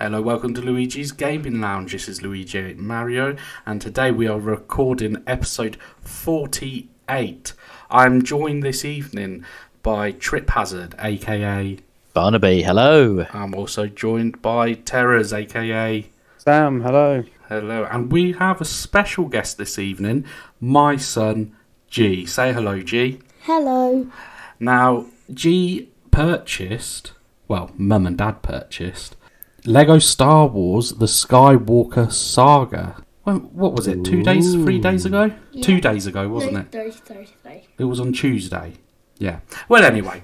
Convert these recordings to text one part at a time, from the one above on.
Hello, welcome to Luigi's Gaming Lounge. This is Luigi Mario, and today we are recording episode 48. I'm joined this evening by Trip Hazard, aka Barnaby. Hello. I'm also joined by Terrors, aka Sam. Hello. Hello, and we have a special guest this evening, my son G. Say hello, G. Hello. Now, G purchased, well, Mum and Dad purchased, Lego Star Wars The Skywalker Saga. What was it, 3 days ago? Yeah. 2 days ago, wasn't it? Thursday. It was on Tuesday. Yeah. Well, anyway,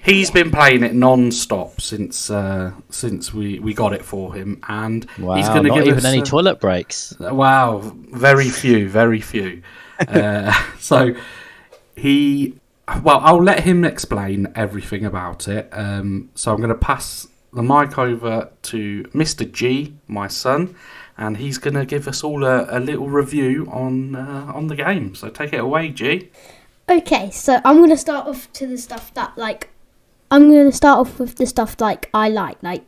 he's been playing it non-stop since we got it for him, and Wow, he's going to not give even us any toilet breaks. Wow, very few. So I'll let him explain everything about it. So I'm going to pass the mic over to Mr. G, my son, and he's going to give us all a little review on the game. So take it away, G. Okay, so I'm gonna start off with the stuff I like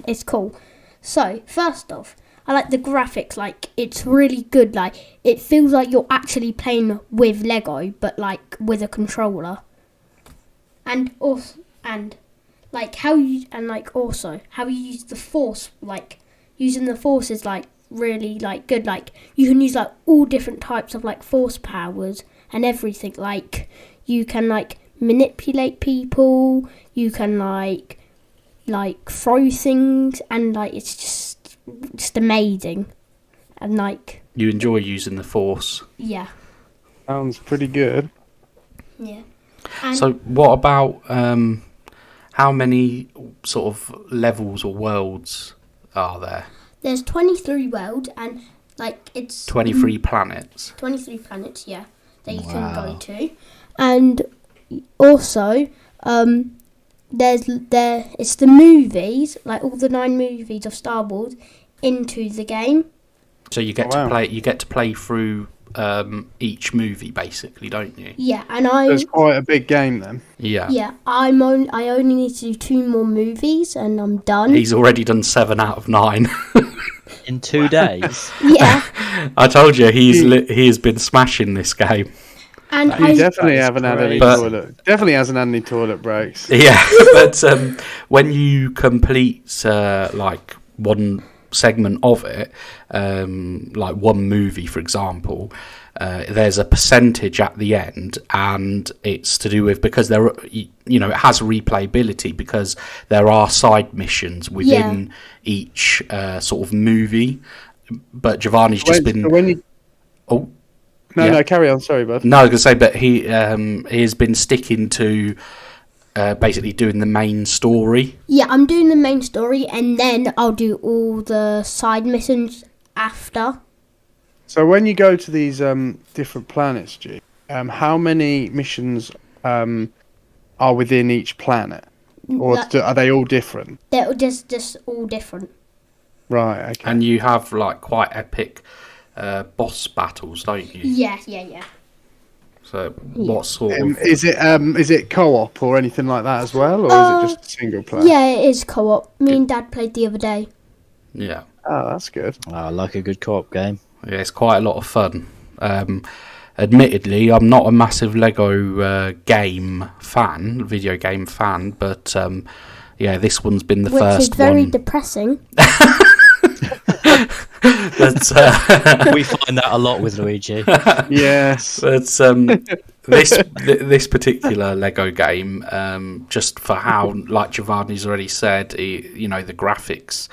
it's cool. So first off, I like the graphics. Like, it's really good. Like, it feels like you're actually playing with Lego, but like with a controller. And also how you use the Force. Like, using the Force is like really like good. Like, you can use like all different types of like Force powers and everything. Like, you can like manipulate people. You can like throw things, and like it's just amazing. And like, You enjoy using the Force. yeah. Sounds pretty good. Yeah. And So what about how many sort of levels or worlds are there? there's 23 worlds, and like it's 23 planets. 23 planets, yeah, that you can Wow. go to. And also, it's the movies, like all the 9 movies of Star Wars, into the game. So you get Oh, wow. to play through each movie, basically, don't you? Yeah, and It's quite a big game then. Yeah. I only need to do 2 more movies, and I'm done. He's already done 7 out of 9. In 2 days. Yeah, I told you he has been smashing this game. and He definitely That is haven't had any great. toilet. Definitely hasn't had any toilet breaks. Yeah, but when you complete like one segment of it, like one movie, for example, there's a percentage at the end, and it's to do with because there, it has replayability because there are side missions within each sort of movie. But Giovanni's just been. Oh. No, carry on. Sorry, bud. No, I was going to say, but he has been sticking to basically doing the main story. yeah, I'm doing the main story, and then I'll do all the side missions after. So when you go to these different planets, G, how many missions are within each planet, or are they all different? They're just all different. Right. Okay. And you have like quite epic boss battles, don't you? Yeah. So what sort of... Is it co-op or anything like that as well, or is it just single player? Yeah, it is co-op. Me and Dad played the other day. Yeah. Oh, that's good. I like a good co-op game. Yeah, it's quite a lot of fun. Admittedly, I'm not a massive Lego video game fan, but yeah, this one's been the Which first is very one. depressing. But, We find that a lot with Luigi. Yes. But this particular Lego game, just for how, like Giovanni's already said, the graphics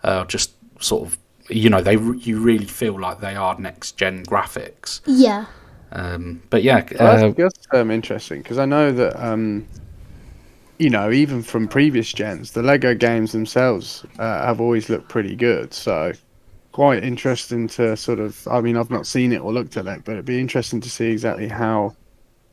are just sort of, you really feel like they are next gen graphics. Yeah. But yeah, That's interesting because I know that even from previous gens, the Lego games themselves have always looked pretty good. So quite interesting to sort of. I mean, I've not seen it or looked at it, but it'd be interesting to see exactly how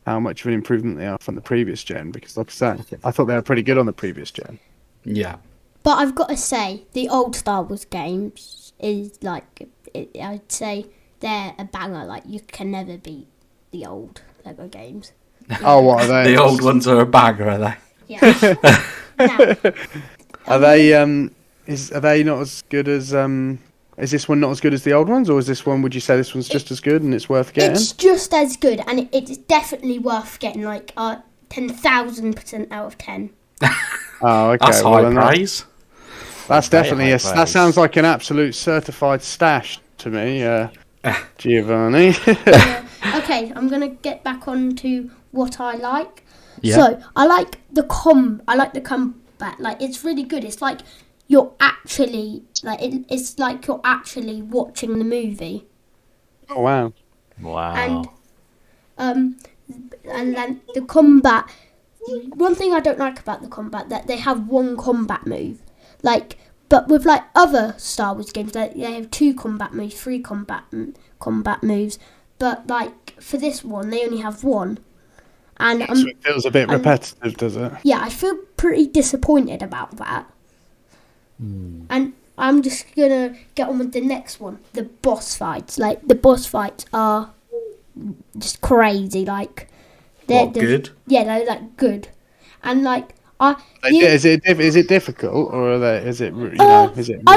much of an improvement they are from the previous gen. Because, like I said, I thought they were pretty good on the previous gen. yeah. But I've got to say, the old Star Wars games is like, I'd say they're a banger. Like, you can never beat the old Lego games. Oh, what are they? The old ones are a banger, are they? Yeah. Now, Are they are they not as good as Is this one not as good as the old ones, or is this one? Would you say this one's just as good and it's worth getting? It's just as good, and it's definitely worth getting. 10,000% out of 10. Oh, okay. That's high praise. That's definitely high praise. that sounds like an absolute certified stash to me, Giovanni. Yeah. Okay, I'm gonna get back on to what I like. Yeah. So I like the combat. Like, it's really good. It's like you're actually it's like you're actually watching the movie. Oh wow! Wow. And then the combat. One thing I don't like about the combat, that they have one combat move, but with other Star Wars games, they have 2 combat moves, 3 combat moves, but for this one they only have 1. And So it feels a bit repetitive, does it? yeah, I feel pretty disappointed about that. And I'm just gonna get on with the next one, the boss fights. The boss fights are just crazy. They're Good? Yeah, they're good, and Is it difficult, or is it I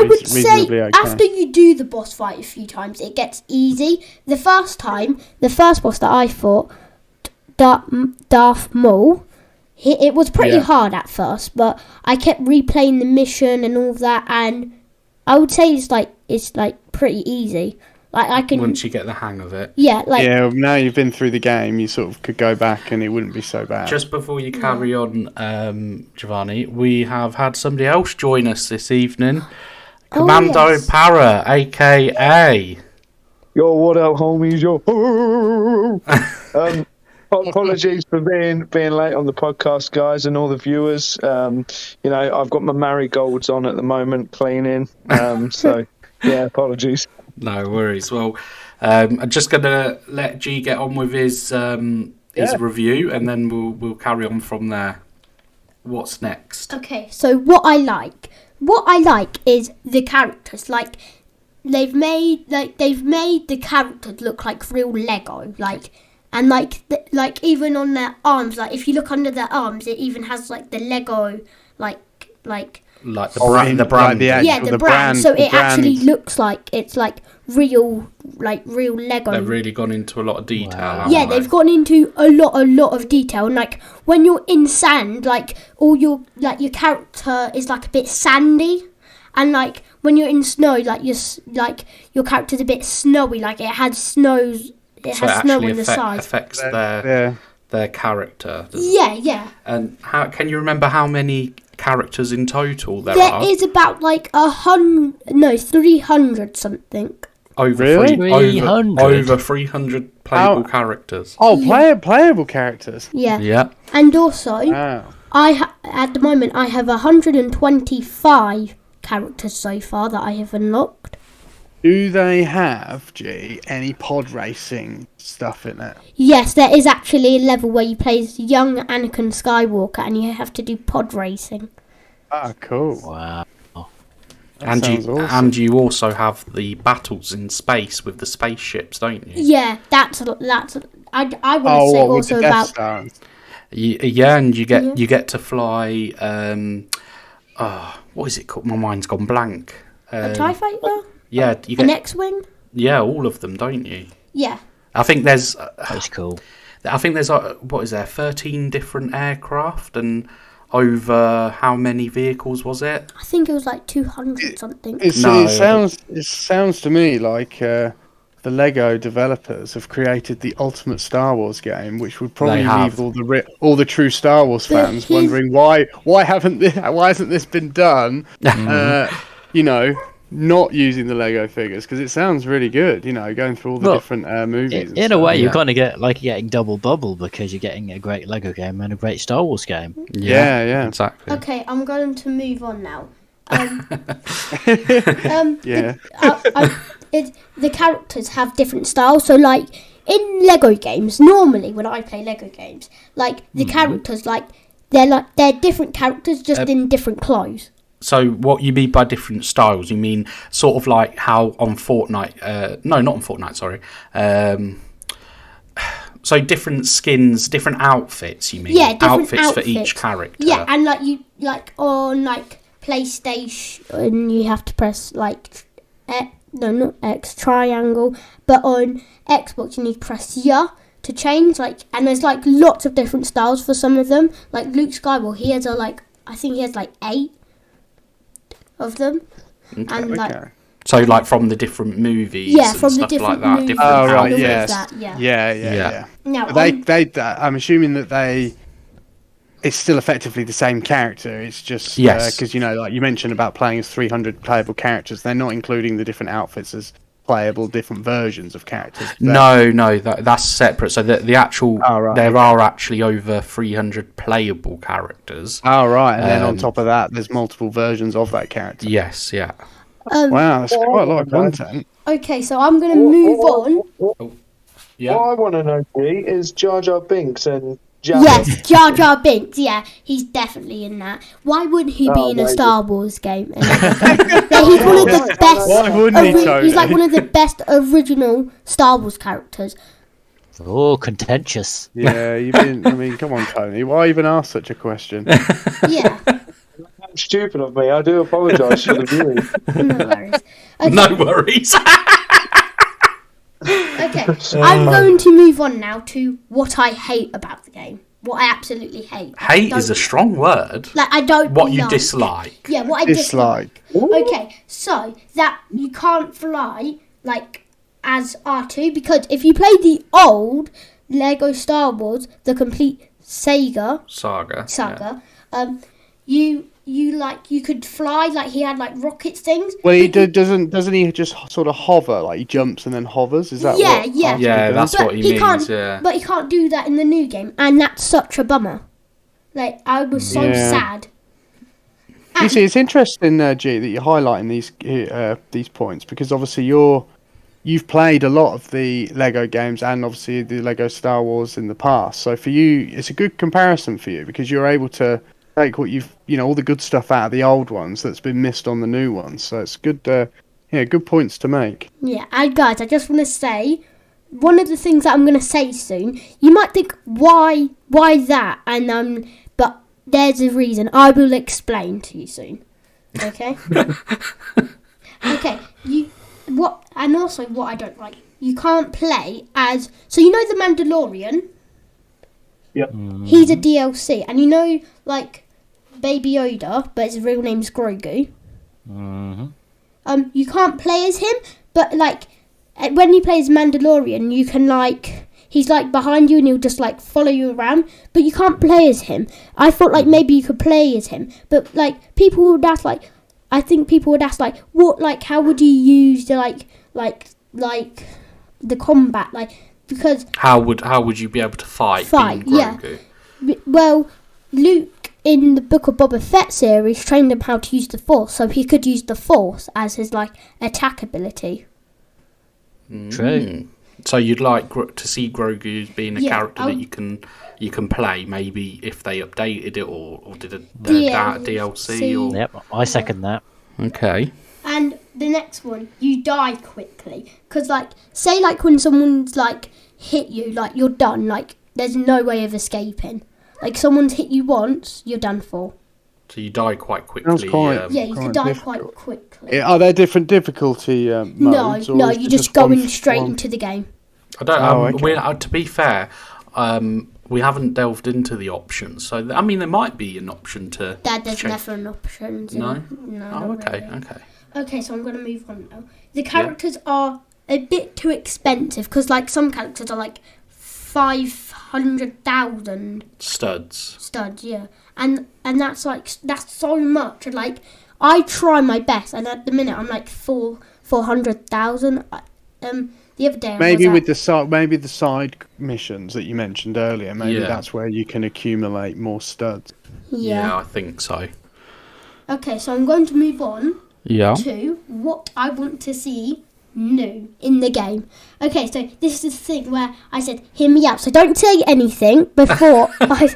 would say reasonably okay? after you do the boss fight a few times, it gets easy. The first boss that I fought, Darth Maul, it was pretty hard at first, but I kept replaying the mission and all that, and I would say it's pretty easy. I can Once you get the hang of it. yeah Now you've been through the game, you sort of could go back and it wouldn't be so bad. Just before you carry on, Giovanni, we have had somebody else join us this evening. Commando yes. Para, a.k.a. Yo, what up, homies? Yo. Apologies for being late on the podcast, guys, and all the viewers. I've got my marigolds on at the moment, cleaning. So, yeah, apologies. No worries. Well, I'm just going to let G get on with his review, and then we'll carry on from there. What's next? Okay, so what I like is the characters. They've made the characters look like real Lego. And even on their arms, if you look under their arms, it even has the Lego The brand. the brand. So it actually looks like it's real Lego. They've really gone into a lot of detail. Wow. haven't Yeah, they? they've gone into a lot of detail. And when you're in sand, all your your character is a bit sandy, and when you're in snow, your character's a bit snowy. It had snows. It So has it snow actually on the side. affects Yeah. their character. Yeah. And how can you remember how many characters in total there There are? is about 300 something. Over Really? 300? over 300 playable How- characters. Oh, playable characters. Yeah. Yeah. And also, Wow. at the moment I have 125 characters so far that I have unlocked. Do they have, any pod racing stuff in it? Yes, there is actually a level where you play as young Anakin Skywalker and you have to do pod racing. Ah, cool. Wow. That sounds awesome. And you also have the battles in space with the spaceships, don't you? Yeah, I want to say with also the Death about Stars. Yeah, and you get to fly. What is it called? My mind's gone blank. a TIE fighter, Yeah, you an get X-wing. all of them, don't you? Yeah. I think there's. That's cool. I think there's what is there? 13 different aircraft and over how many vehicles was it? I think it was 200 something. It sounds to me like the Lego developers have created the ultimate Star Wars game, which would probably They have. leave all the true Star Wars fans wondering why hasn't this been done? Not using the Lego figures, because it sounds really good. Going through all the different movies. In a way, you Yeah. kind of get you're getting double bubble because you're getting a great Lego game and a great Star Wars game. Yeah. Exactly. Okay, I'm going to move on now. Yeah. The characters have different styles. So, in Lego games, normally when I play Lego games, the characters, they're different characters just in different clothes. So what you mean by different styles? You mean sort of like how on Fortnite? No, not on Fortnite. Sorry. So different skins, different outfits. You mean? Yeah, different outfits for each character. Yeah, and on PlayStation, you have to press like not X, triangle, but on Xbox you need to press Y to change, like, and there's like lots of different styles for some of them. Like Luke Skywalker, he has I think he has like 8 of them. Okay. And like So, like, from the different movies and from the stuff different like that. movies. Different Oh, right, outfits. yes. Yeah. Yeah. Now, I'm assuming that it's still effectively the same character. It's just Yes. because like you mentioned about playing as 300 playable characters. They're not including the different outfits as playable different versions of characters. No, that's separate. So the actual there are actually over 300 playable characters. Oh, right, and then on top of that, there's multiple versions of that character. Yes, yeah. Wow, that's quite a lot of content. Okay, so I'm going to move on. Yeah. What I want to know, G, is Jar Jar Binks and Jabba. Yes, Jar Jar Binks. Yeah, he's definitely in that. Why wouldn't he be in a Star Wars game? He's one of the best. Why wouldn't he, Tony? He's like one of the best original Star Wars characters. Oh, contentious. Yeah, come on, Tony. Why even ask such a question? Yeah. That's stupid of me. I do apologise for the viewers. No worries. Okay. No worries. Okay, I'm going to move on now to what I hate about the game. What I absolutely hate. Hate is a strong word. Like, I don't What you like. dislike. Yeah, what I dislike. Okay, so that you can't fly like as R2, because if you play the old Lego Star Wars, the complete Saga, you could fly, like he had like rockets things. Well, doesn't he just sort of hover, like he jumps and then hovers? Is that Yeah, what? yeah. Yeah, that's But what he he can't- means. Yeah. But he can't do that in the new game, and that's such a bummer. Like, I was so Yeah. sad. You see, it's interesting, G, that you're highlighting these points, because obviously you've played a lot of the Lego games and obviously the Lego Star Wars in the past. So for you, it's a good comparison for you, because you're able to take what all the good stuff out of the old ones that's been missed on the new ones. So it's good, good points to make. Yeah, and guys, I just want to say, one of the things that I'm going to say soon, you might think, why that? And but there's a reason. I will explain to you soon. Okay? Okay, and also what I don't like, you can't play as, so the Mandalorian? Yep. He's a DLC, and like Baby Yoda, but his real name's Grogu. You can't play as him, but like when you play as Mandalorian, you can he's like behind you and he'll just like follow you around, but you can't play as him. I thought like maybe you could play as him, but like people would ask what, like, how would you use the like the combat, like, because How would you be able to fight being Grogu? well, Luke in the Book of Boba Fett series trained him how to use the Force, so he could use the Force as his like attack ability. True. So you'd like to see Grogu being a Yeah, character that you can play, maybe if they updated it or did a DLC or. Yep, I second that. Okay. And the next one, you die quickly, because like say like when someone's like hit you, like you're done, like there's no way of escaping. Like someone's hit you once, you're done for. So you die quite quickly. That's quite- Yeah, you can die difficult. quite quickly. Are there different difficulty modes? No, or is you're it just going one- straight one? into the game. I don't. Okay. To be fair, we haven't delved into the options. So I mean, there might be an option to. There's check. never an option. No? No. Oh, not okay, really. okay. Okay, so I'm going to move on now. The characters are a bit too expensive, because like some characters are like 500,000 Studs. yeah, and that's so much. And like I try my best, and at the minute I'm like 400,000. The other day Maybe I was with the side missions that you mentioned earlier, maybe Yeah. that's where you can accumulate more studs. yeah. I think so. Okay, so I'm going to move on Yeah. to what I want to see new in the game. Okay, so this is the thing where I said, hear me out. So don't say anything before I'll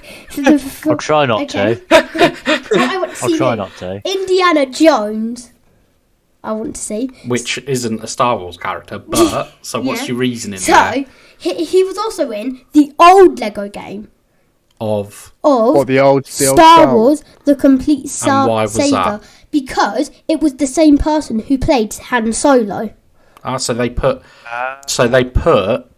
try not to. So I want to see I'll try new. not to. Indiana Jones. I want to see. Which isn't a Star Wars character, but so what's Yeah. your reasoning So there? he was also in the old Lego game Of of Or the old Star Wars, the complete And why was Saga, that? because it was the same person who played Han Solo. So they put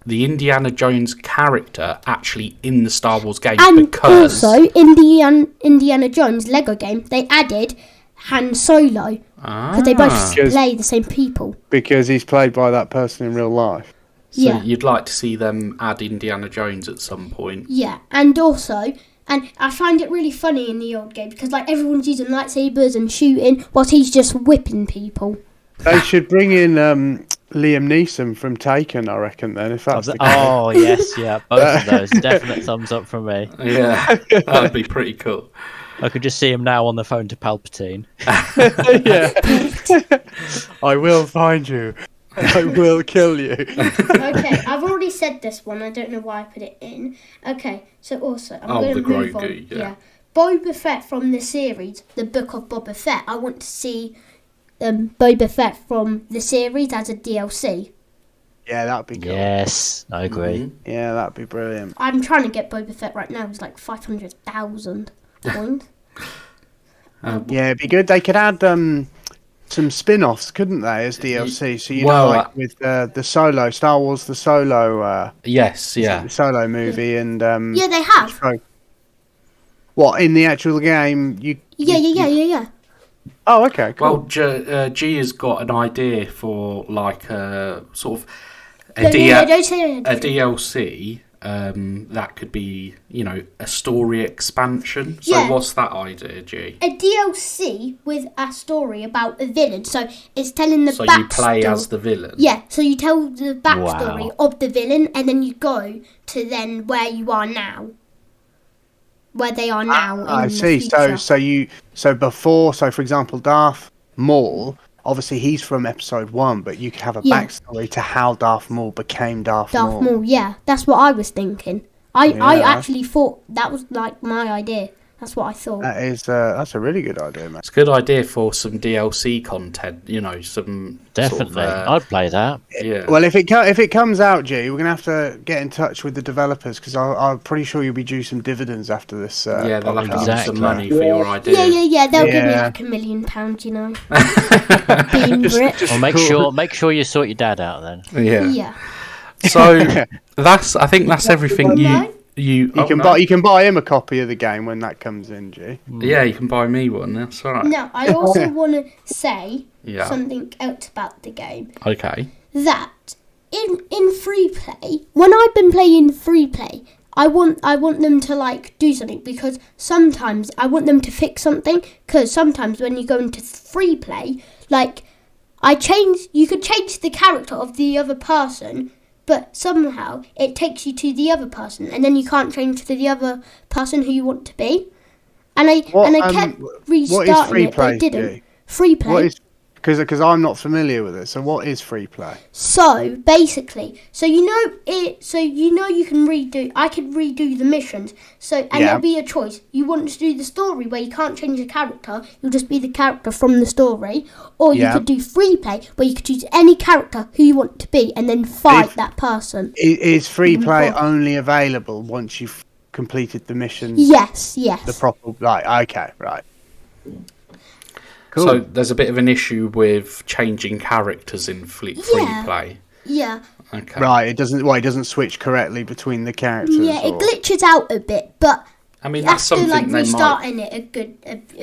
the Indiana Jones character actually in the Star Wars game And because also, in the Indiana Jones Lego game, they added Han Solo. Because they both play the same people. Because he's played by that person in real life. So you'd like to see them add Indiana Jones at some point. Yeah, and also, and I find it really funny in the old game because like everyone's using lightsabers and shooting whilst he's just whipping people. They should bring in Liam Neeson from Taken, I reckon, then, if that's the case. Oh, yes, yeah. Both of those. Definite thumbs up from me. Yeah, that'd be pretty cool. I could just see him now on the phone to Palpatine. Yeah. I will find you. I will kill you. Okay, I've already said this one. I don't know why I put it in. Okay, so also, I'm going to move on. Grogu, yeah. Boba Fett from the series, the Book of Boba Fett. I want to see Boba Fett from the series as a DLC. Yeah, that'd be cool. Yes, I agree. Mm-hmm. Yeah, that'd be brilliant. I'm trying to get Boba Fett right now. It's like 500,000 points. Yeah, it'd be good. They could add some spin-offs, couldn't they, as DLC? So like with the Solo, Star Wars, the Solo. Yes, yeah. The Solo movie and. Yeah, they have. What in the actual game? Yeah. Oh, okay, cool. Well, G has got an idea for like a sort of Don't say a DLC that could be, a story expansion. So Yeah. what's that idea, G? A DLC with a story about a villain. So it's telling the So backstory. you play as the villain. Yeah, so you tell the backstory Wow. of the villain, and then you go to then where you are now. Where they are now in I the see. future. So for example, Darth Maul. Obviously, he's from Episode 1, but you could have a backstory to how Darth Maul became Darth Maul. Darth Maul, yeah, that's what I was thinking. I actually thought that was like my idea. That's what I thought. That's a really good idea, man. It's a good idea for some DLC content. Some Definitely. Sort of, I'd play that. yeah. Well, if it comes out, G, we're gonna have to get in touch with the developers because I'm pretty sure you'll be due some dividends after this. Yeah, they'll have to give you Exactly. some money for your idea. Yeah. They'll give me Yeah. like £1 million, Beam for it. Well, make sure you sort your dad out then. Yeah. Yeah. So I think that's everything you can buy him a copy of the game when that comes in, G. Yeah, you can buy me one. That's all right. No, I also want to say Yeah. something else about the game. Okay. That in free play, when I've been playing free play, I want them to like do something because sometimes I want them to fix something because sometimes when you go into free play, like you could change the character of the other person, but somehow it takes you to the other person and then you can't change to the other person who you want to be. And I kept restarting it, but I didn't. G? Free play. What is because I'm not familiar with it. So what is free play? So basically, you can redo. I could redo the missions. There'll be a choice. You want to do the story where you can't change the character. You'll just be the character from the story, or you could do free play where you could choose any character who you want to be and then fight that person. Is free play only available once you've completed the missions? Yes. The proper okay, right. Cool. So there's a bit of an issue with changing characters in free play. Yeah. Okay. Right, it doesn't switch correctly between the characters. Yeah, it glitches out a bit, but I mean that's something after they might. restarting it a few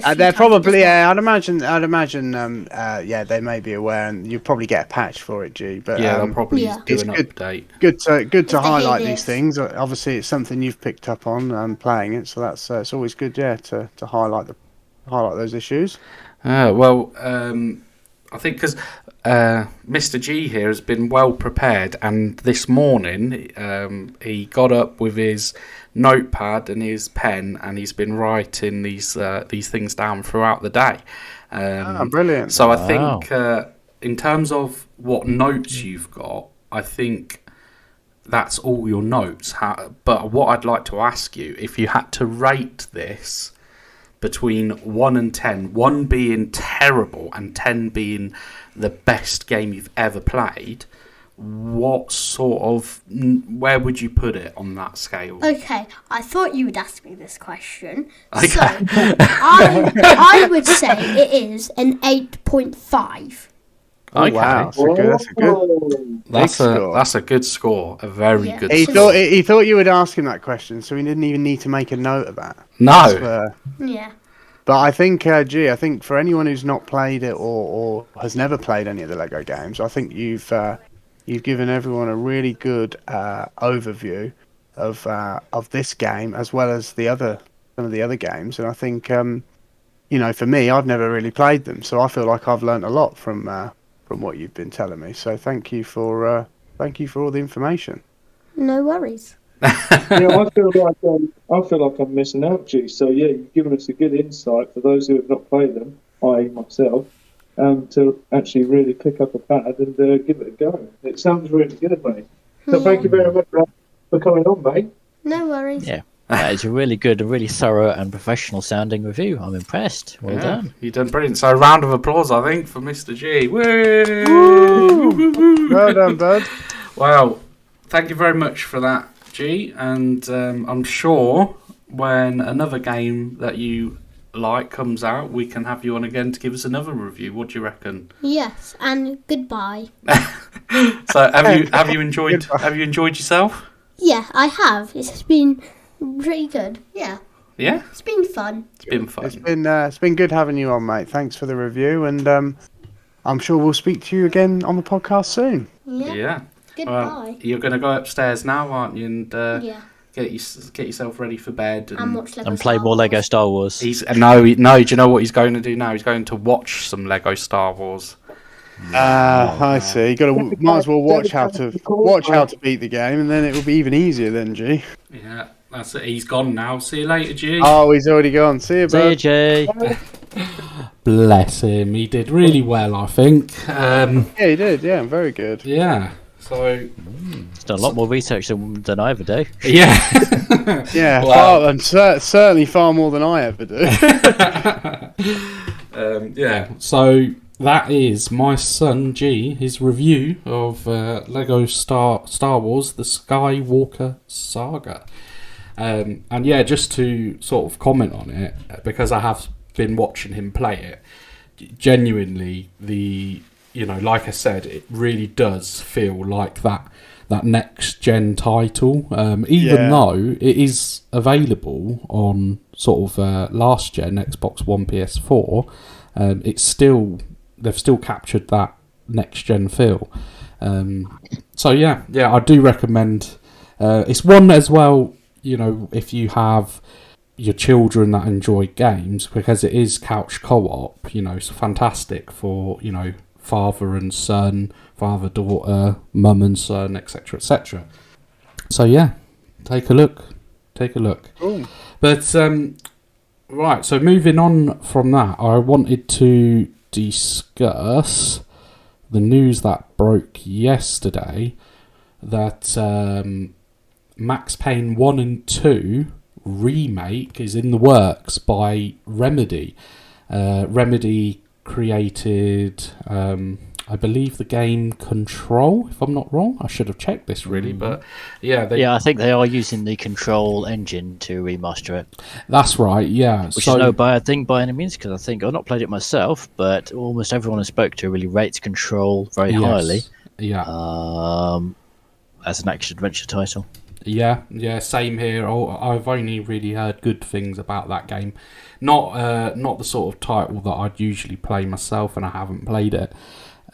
They're times probably as well. I'd imagine they may be aware, and you probably get a patch for it, G. But Yeah, they'll probably do it's an update. good to they highlight hear these this. things. Obviously, it's something you've picked up on and playing it, so that's it's always good, to highlight those issues. Well, I think because Mr. G here has been well prepared, and this morning he got up with his notepad and his pen, and he's been writing these things down throughout the day. Brilliant. So I think in terms of what notes you've got, I think that's all your notes. But what I'd like to ask you, if you had to rate this between 1 and 10, 1 being terrible and 10 being the best game you've ever played, what sort of where would you put it on that scale? Okay, I thought you would ask me this question. Okay. So, I would say it is an 8.5. Oh Okay. wow, that's a good. That's a good score. A very Yeah. good He score. thought you would ask him that question, so he didn't even need to make a note of that. No. That's, Yeah. but I think, I think for anyone who's not played it or has never played any of the Lego games, I think you've given everyone a really good overview of this game as well as some of the other games. And I think, for me, I've never really played them, so I feel like I've learnt a lot from what you've been telling me. So thank you for all the information. No worries. I feel like I'm missing out, G. So yeah, you've given us a good insight for those who have not played them, i.e. myself, to actually really pick up a pad and give it a go. It sounds really good, mate. So thank you very much for coming on, mate. No worries. Yeah. That is a really good, a really thorough and professional sounding review. I'm impressed. Well done. You done brilliant. So a round of applause, I think, for Mr. G. Woo! Well done, bud. Well, thank you very much for that, G. And I'm sure when another game that you like comes out, we can have you on again to give us another review. What do you reckon? Yes, and goodbye. So have you enjoyed yourself? Yeah, I have. It's been pretty good. Yeah, Yeah, it's been fun. it's been fun. It's been good having you on, mate. Thanks for the review, and I'm sure we'll speak to you again on the podcast soon. Yeah. Yeah. Goodbye. Well, you're going to go upstairs now, aren't you? And Yeah. get yourself ready for bed. And watch Lego And play Star more Lego Wars. Star Wars. No. Do you know what he's going to do now? He's going to watch some Lego Star Wars. I see. You might as well watch how to beat the game, and then it will be even easier. Then, G. Yeah, that's it. He's gone now. See you later, G. Oh, he's already gone. See you, See you, bud. Jay. Bless him. He did really well, I think. Yeah, he did. Yeah, very good. Yeah. So He's done a lot more research than I ever do. yeah. Yeah, Wow. certainly far more than I ever do. Yeah. So that is my son G. His review of Lego Star Wars: The Skywalker Saga. And yeah, just to sort of comment on it, because I have been watching him play it. Genuinely, like I said, it really does feel like that next gen title. Even though it is available on sort of last gen Xbox One, PS4, they've still captured that next gen feel. So yeah, I do recommend. It's one as well. If you have your children that enjoy games, because it is couch co-op. It's fantastic for father and son, father daughter, mum and son, etc., etc. So yeah, take a look. Cool. But right, so moving on from that, I wanted to discuss the news that broke yesterday that Max Payne 1 and 2 remake is in the works by Remedy. Remedy created, I believe, the game Control, if I'm not wrong. I should have checked this really, but yeah. I think they are using the Control engine to remaster it. That's right, yeah. Which is no bad thing by any means, because I think I've not played it myself, but almost everyone I spoke to really rates Control very highly. Yeah. As an action-adventure title. Yeah, same here. I've only really heard good things about that game. Not the sort of title that I'd usually play myself, and I haven't played it.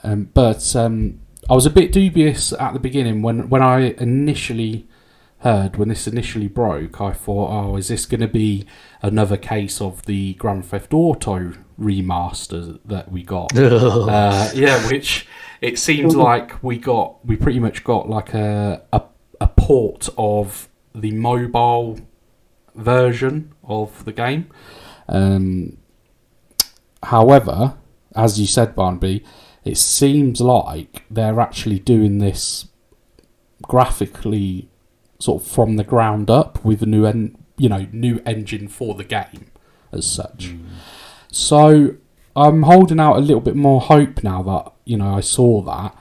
But I was a bit dubious at the beginning when I initially heard, when this initially broke. I thought, is this going to be another case of the Grand Theft Auto remaster that we got? Which it seems like we pretty much got like a port of the mobile version of the game. However, as you said, Barnaby, it seems like they're actually doing this graphically sort of from the ground up with a new engine for the game as such. So I'm holding out a little bit more hope now that I saw that,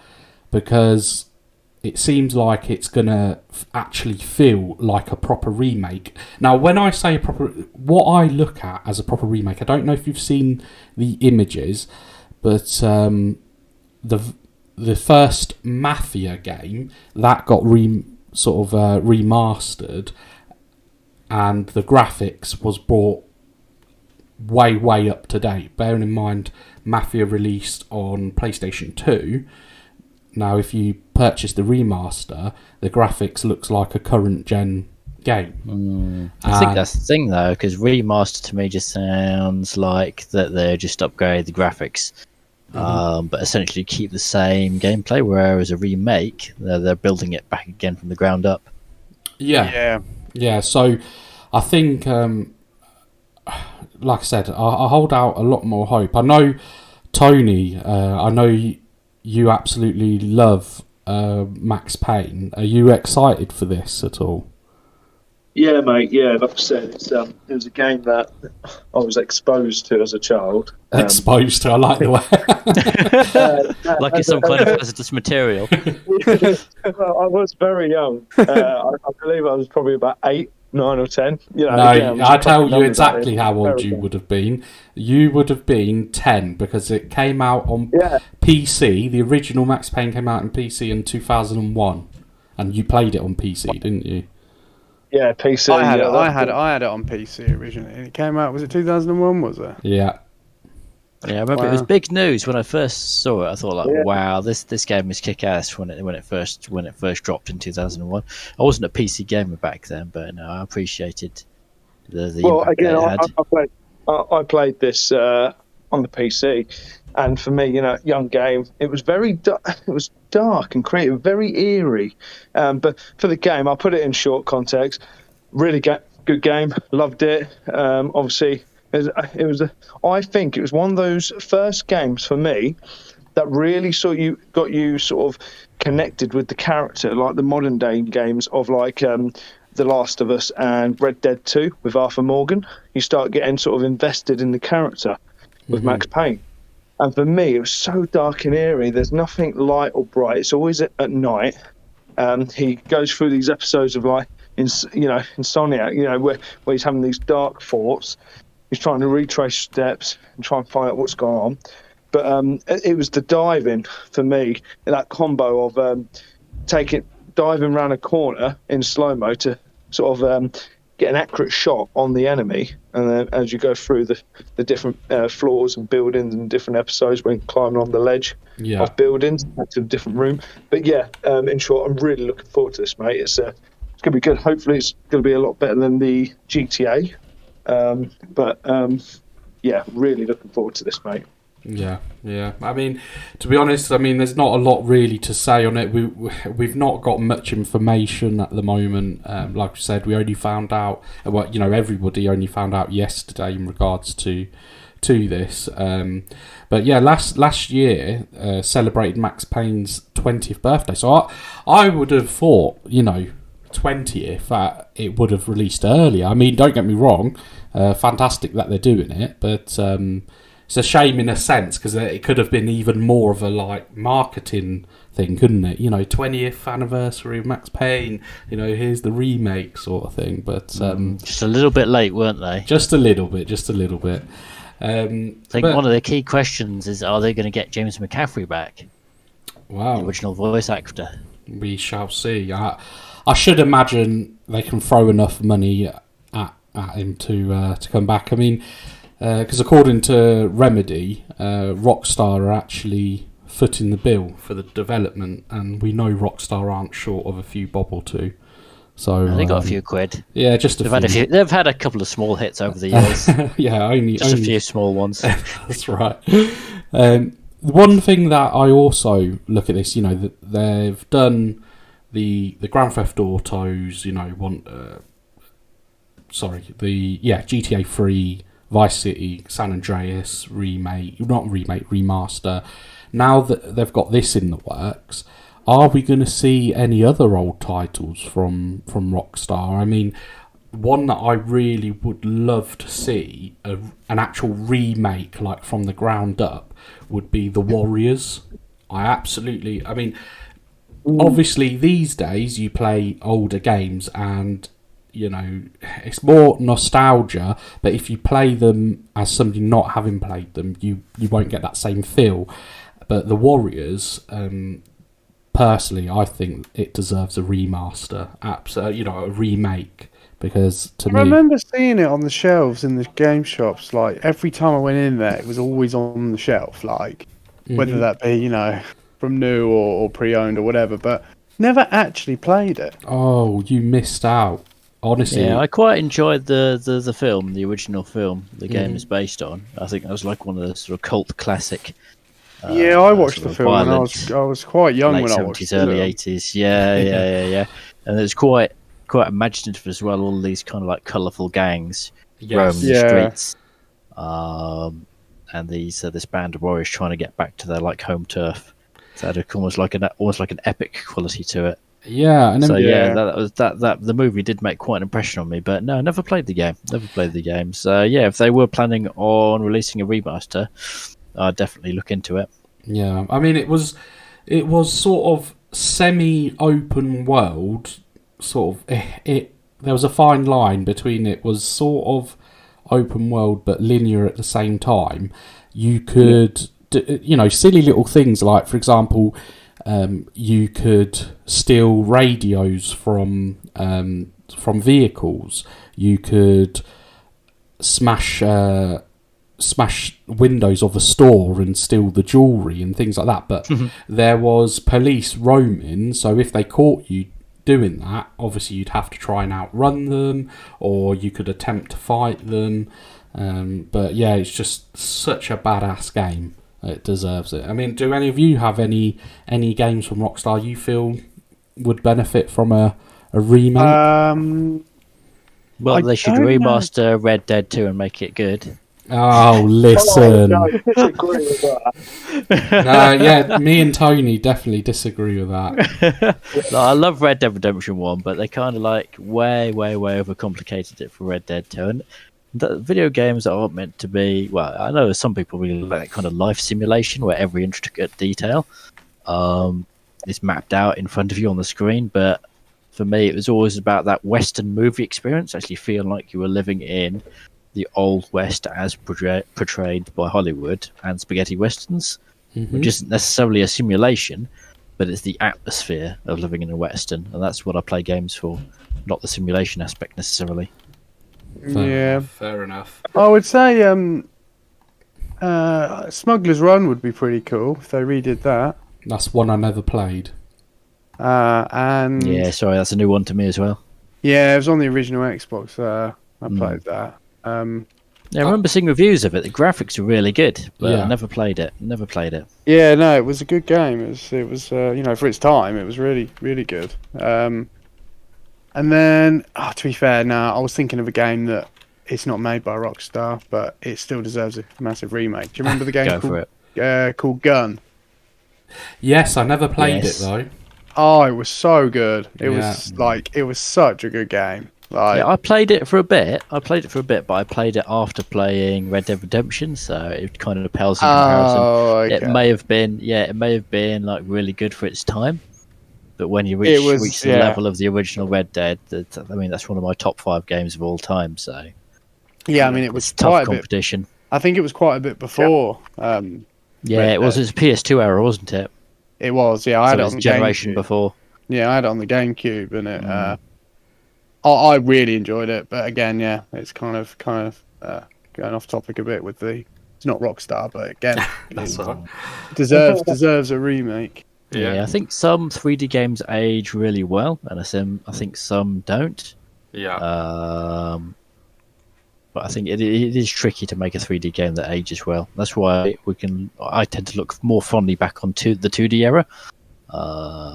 because it seems like it's gonna actually feel like a proper remake. Now, when I say what I look at as a proper remake, I don't know if you've seen the images, but the first Mafia game that got remastered, and the graphics was brought way up to date. Bearing in mind, Mafia released on PlayStation 2. Now, if you purchase the remaster, the graphics looks like a current gen game. I think that's the thing, though, because remaster to me just sounds like that they're just upgrade the graphics, but essentially keep the same gameplay. Whereas a remake, they're building it back again from the ground up. Yeah. So, I think, like I said, I hold out a lot more hope. I know, Tony. I know you absolutely love Max Payne. Are you excited for this at all? Yeah, mate. Yeah, like I said, it was a game that I was exposed to as a child. Exposed to, I like the way. Like it's some kind of hazardous material. Well, I was very young. I believe I was probably about 8, 9 or 10. You know, No, I tell you exactly how old you would have been. You would have been 10 because it came out on PC. The original Max Payne came out on PC in 2001, and you played it on PC, didn't you? Yeah, PC. I had it on PC originally. It came out. Was it 2001? Was it? Yeah. Yeah, I remember it was big news when I first saw it. I thought, like, wow, this game is kick-ass when it first dropped in 2001. I wasn't a PC gamer back then, but no, I appreciated the impact again, that it had. I played this on the PC, and for me, young game, it was it was dark and creative, very eerie. But for the game, I'll put it in short context. Really good game, loved it. Obviously. I think it was one of those first games for me that really got you sort of connected with the character, like the modern day games of like The Last of Us and Red Dead 2 with Arthur Morgan. You start getting sort of invested in the character with Max Payne. And for me, it was so dark and eerie. There's nothing light or bright. It's always at night. He goes through these episodes of like, insomnia, where he's having these dark thoughts. He's trying to retrace steps and try and find out what's going on. But it was the diving for me, that combo of diving around a corner in slow-mo to sort of get an accurate shot on the enemy. And then as you go through the different floors and buildings and different episodes when climbing on the ledge of buildings to a different room. But yeah, in short, I'm really looking forward to this, mate. It's going to be good. Hopefully it's going to be a lot better than the GTA. Really looking forward to this, mate. Yeah. I mean, to be honest, there's not a lot really to say on it. We've not got much information at the moment. Like I said, we only found out. Well, everybody only found out yesterday in regards to this. But yeah, last year celebrated Max Payne's 20th birthday. So I would have thought, 20th, that it would have released earlier. I mean, don't get me wrong, fantastic that they're doing it, but it's a shame in a sense because it could have been even more of a like marketing thing, couldn't it? 20th anniversary of Max Payne, here's the remake sort of thing. But just a little bit late, weren't they? Just a little bit. I think one of the key questions is, are they going to get James McCaffrey back? Wow. The original voice actor. We shall see. I should imagine they can throw enough money at him to come back. I mean, because according to Remedy, Rockstar are actually footing the bill for the development, and we know Rockstar aren't short of a few bob or two. So they got a few quid. Yeah, just They've had a couple of small hits over the years. Yeah, only a few small ones. That's right. One thing that I also look at this, that they've done the Grand Theft Autos, GTA 3, Vice City, San Andreas, remaster. Now that they've got this in the works, are we going to see any other old titles from Rockstar? I mean, one that I really would love to see, an actual remake, like from the ground up, would be The Warriors. obviously these days you play older games and it's more nostalgia, but if you play them as somebody not having played them, you won't get that same feel. But the Warriors, personally, I think it deserves a remaster, a remake, because I remember seeing it on the shelves in the game shops. Like every time I went in there, it was always on the shelf. Like whether that be from new or pre-owned or whatever, but never actually played it. Oh, you missed out. Honestly, yeah, I quite enjoyed the film, the original film the game is based on. I think that was like one of the sort of cult classic. Yeah, I watched the film when I was quite young when I watched it. Late 70s, early 80s. Yeah. And it's quite imaginative as well. All these kind of like colourful gangs roaming the streets, and this band of warriors trying to get back to their like home turf. So it had almost like an epic quality to it. Yeah, and then, that the movie did make quite an impression on me. But no, I never played the game. So yeah, if they were planning on releasing a remaster, I'd definitely look into it. Yeah, I mean it was sort of semi-open world, sort of. There was a fine line between it was sort of open world but linear at the same time. You could, silly little things like, for example, you could steal radios from vehicles. You could smash windows of a store and steal the jewellery and things like that. But there was police roaming, so if they caught you doing that, obviously you'd have to try and outrun them, or you could attempt to fight them. But yeah, it's just such a badass game. It deserves it. I mean, do any of you have any games from Rockstar you feel would benefit from a remake? Well, they should remaster Red Dead 2 and make it good. Oh, listen. I disagree with that. No, yeah, me and Tony definitely disagree with that. I love Red Dead Redemption 1, but they kind of like way overcomplicated it for Red Dead 2. And the video games aren't meant to be, well, I know some people really like that kind of life simulation where every intricate detail is mapped out in front of you on the screen, but for me it was always about that Western movie experience, actually feeling like you were living in the old West as portrayed by Hollywood and spaghetti westerns, which isn't necessarily a simulation, but it's the atmosphere of living in a Western, and that's what I play games for, not the simulation aspect necessarily. Fair enough. I would say Smuggler's Run would be pretty cool if they redid that. That's one I never played. And yeah, sorry, that's a new one to me as well. Yeah, it was on the original Xbox. I played that. Yeah, I remember seeing reviews of it. The graphics were really good, but I never played it. Yeah, no, it was a good game. It was for its time, it was really, really good. And then, to be fair, I was thinking of a game that it's not made by Rockstar, but it still deserves a massive remake. Do you remember the game called Gun? Yes, I never played it though. Oh, it was so good. It was such a good game. I played it for a bit. But I played it after playing Red Dead Redemption, so it kind of pales in comparison. Okay. It may have been like really good for its time, but when you reach the level of the original Red Dead, that's one of my top 5 games of all time. So yeah, I mean, it was tough competition. I think it was quite a bit before. It was its PS2 era, wasn't it? It was. Yeah, I had it on the generation GameCube. before. Yeah, I had it on the GameCube, and it. I really enjoyed it, but again, it's kind of going off topic a bit with it's not Rockstar, but again, that's right. deserves a remake. Yeah, I think some 3D games age really well, and I think some don't. Yeah. But I think it is tricky to make a 3D game that ages well. That's why I tend to look more fondly back on the 2D era.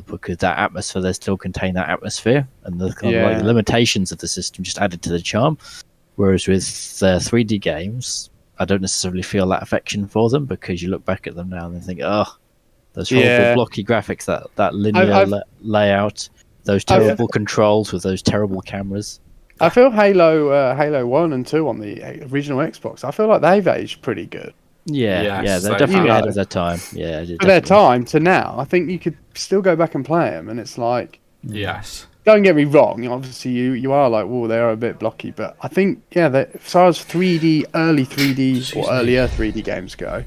Because that atmosphere, they still contain that atmosphere, and the kind of the limitations of the system just added to the charm. Whereas with 3D games, I don't necessarily feel that affection for them, because you look back at them now and think, those horrible blocky graphics, that linear layout, those terrible controls with those terrible cameras. I feel Halo 1 and 2 on the original Xbox, I feel like they've aged pretty good. Yeah, Yes, they're they definitely have. ahead of their time. Yeah, For their time to now, I think you could still go back and play them, and it's like, Yes. don't get me wrong. Obviously, you are like, whoa, they are a bit blocky, but I think as far as 3D, early 3D or earlier 3D games go,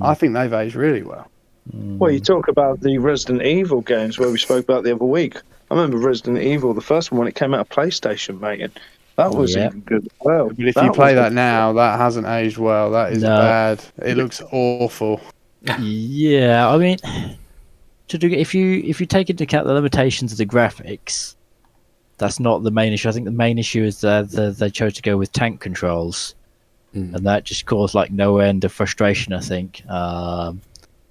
I think they've aged really well. Well, you talk about the Resident Evil games where we spoke about the other week. I remember Resident Evil, the first one when it came out of PlayStation, mate. And that was even good as well. But if you play that now, that hasn't aged well. That is bad. It looks awful. Yeah, I mean, if you take into account the limitations of the graphics, that's not the main issue. I think the main issue is that they chose to go with tank controls, and that just caused like no end of frustration, I think.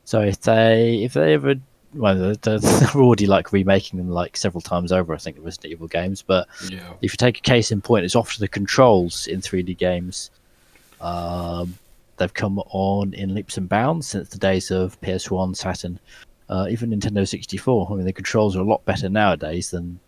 So if they ever, well, they're already like remaking them like several times over, I think, the Resident Evil games. But if you take a case in point, it's often the controls in 3D games. They've come on in leaps and bounds since the days of PS1, Saturn, even Nintendo 64. I mean, the controls are a lot better nowadays than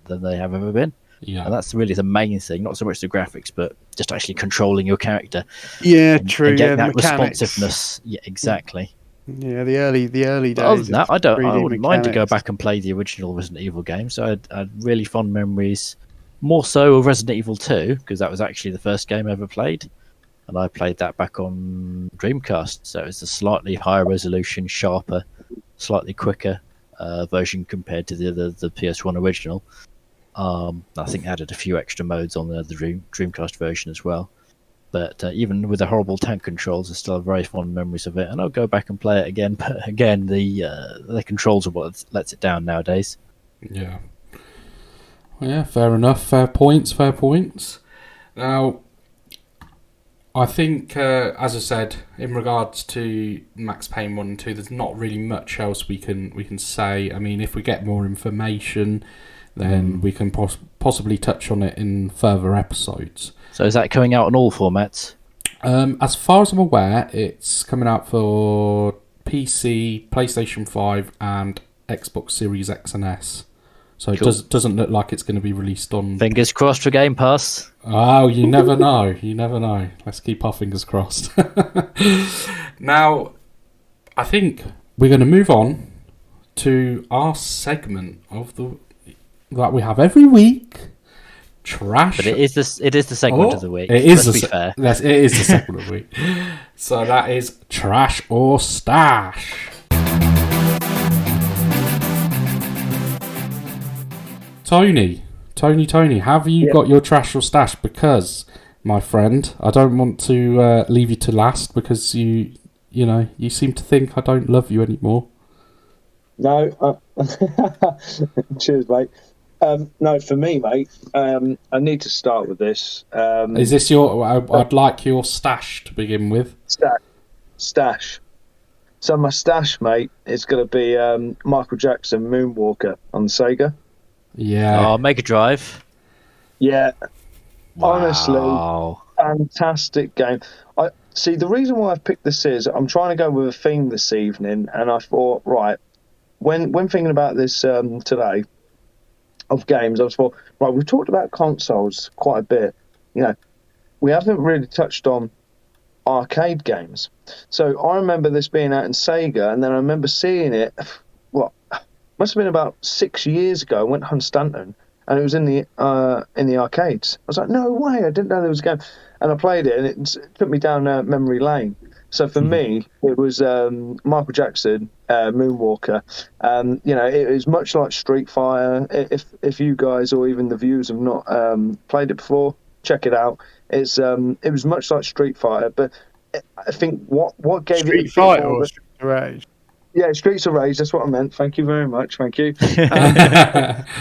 they have ever been. Yeah, and that's really the main thing. Not so much the graphics, but just actually controlling your character. Yeah, true. And getting that mechanics. responsiveness. Yeah, exactly. Yeah, the early days. But other than that, I wouldn't mind to go mechanics. back and play the original Resident Evil games. I had really fond memories, more so of Resident Evil 2, because that was actually the first game I ever played. And I played that back on Dreamcast, so it's a slightly higher resolution, sharper, slightly quicker version compared to the PS1 original. I think it added a few extra modes on the Dreamcast version as well. But even with the horrible tank controls, I still have very fond memories of it, and I'll go back and play it again. But again, the controls are what lets it down nowadays. Yeah. Well, yeah, fair enough. Fair points. Now, I think, as I said, in regards to Max Payne 1 and 2, there's not really much else we can say. I mean, if we get more information, then we can possibly touch on it in further episodes. So is that coming out on all formats? As far as I'm aware, it's coming out for PC, PlayStation 5, and Xbox Series X and S. So it doesn't look like it's going to be released on... Fingers crossed for Game Pass. Oh, you never know. You never know. Let's keep our fingers crossed. Now, I think we're going to move on to our segment that we have every week. Trash. But it is the segment of the week. It is Let's be fair. It is the segment of the week. So that is Trash or Stash. Tony, have you got your trash or stash? Because, my friend, I don't want to leave you to last because you seem to think I don't love you anymore. No, cheers, mate. No, for me, mate, I need to start with this. Is this I'd like your stash to begin with. Stash. So my stash, mate, is going to be Michael Jackson Moonwalker on Sega. Yeah. Oh, Mega Drive. Yeah. Wow. Honestly, fantastic game. I see. The reason why I've picked this is I'm trying to go with a theme this evening, and I thought, right, when thinking about this today of games, I thought, right, we've talked about consoles quite a bit. You know, we haven't really touched on arcade games. So I remember this being out in Sega, and then I remember seeing it. Must have been about 6 years ago. I went to Hunstanton, and it was in the arcades. I was like, no way! I didn't know there was a game, and I played it, and it took me down memory lane. So for me, it was Michael Jackson, Moonwalker. It was much like Street Fighter. If you guys or even the viewers have not played it before, check it out. It was much like Street Fighter, but I think what gave Street it Fighter or Street of Rage. Yeah, Streets of Rage, that's what I meant. Thank you very much. Thank you.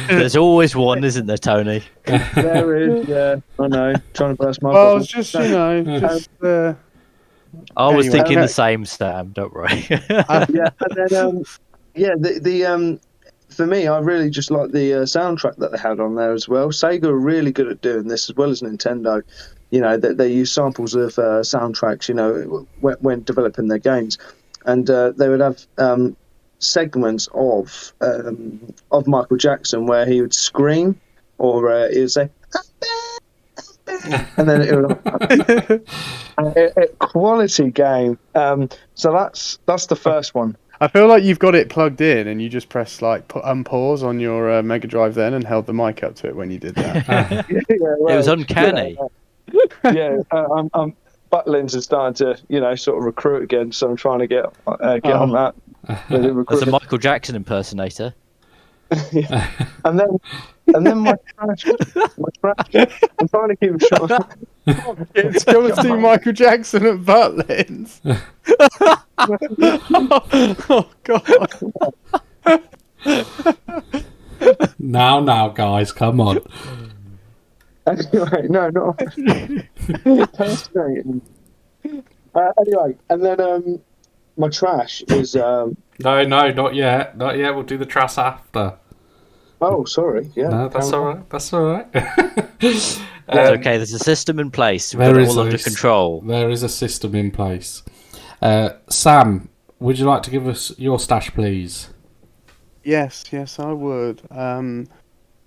There's always one, isn't there, Tony? There is, yeah. I know. Trying to burst my Well, bubble. it's just, I was Anyway, thinking okay. the same, Sam. Don't worry. Yeah, and then, for me, I really just like the soundtrack that they had on there as well. Sega are really good at doing this, as well as Nintendo. You know, they use samples of soundtracks, when developing their games. And they would have segments of Michael Jackson where he would scream, or he would say, "I'm And then it was a quality game. So that's the first one. I feel like you've got it plugged in, and you just pressed like unpause on your Mega Drive then, and held the mic up to it when you did that. It was uncanny. I'm Butlins is starting to sort of recruit again, so I'm trying to get on that. As a Michael Jackson impersonator. and then my trash. I'm trying to keep it short. It's going to see Michael Jackson at Butlins. Oh God! Now, guys, come on. Anyway, no, not fascinating. Anyway, and then my trash is. No, not yet. Not yet. We'll do the trash after. Oh, sorry. Yeah. No, that's all right. That's all right. It's okay. There's a system in place. We've got it all under control. There is a system in place. Sam, would you like to give us your stash, please? Yes, I would.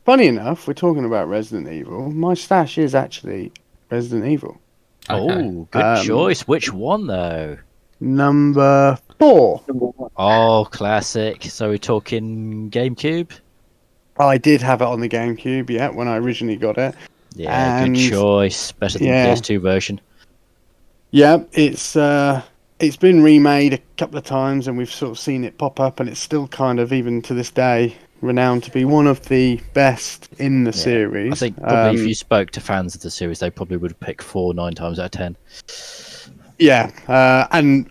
Funny enough, we're talking about Resident Evil. My stash is actually Resident Evil. Okay. Oh, good choice. Which one, though? Number 4. Oh, classic. So we're talking GameCube? I did have it on the GameCube, yeah, when I originally got it. Yeah, good choice. Better than the PS2 version. Yeah, it's been remade a couple of times, and we've sort of seen it pop up, and it's still kind of, even to this day, renowned to be one of the best in the series. I think probably if you spoke to fans of the series, they probably would pick 4 9 times out of 10. Yeah, and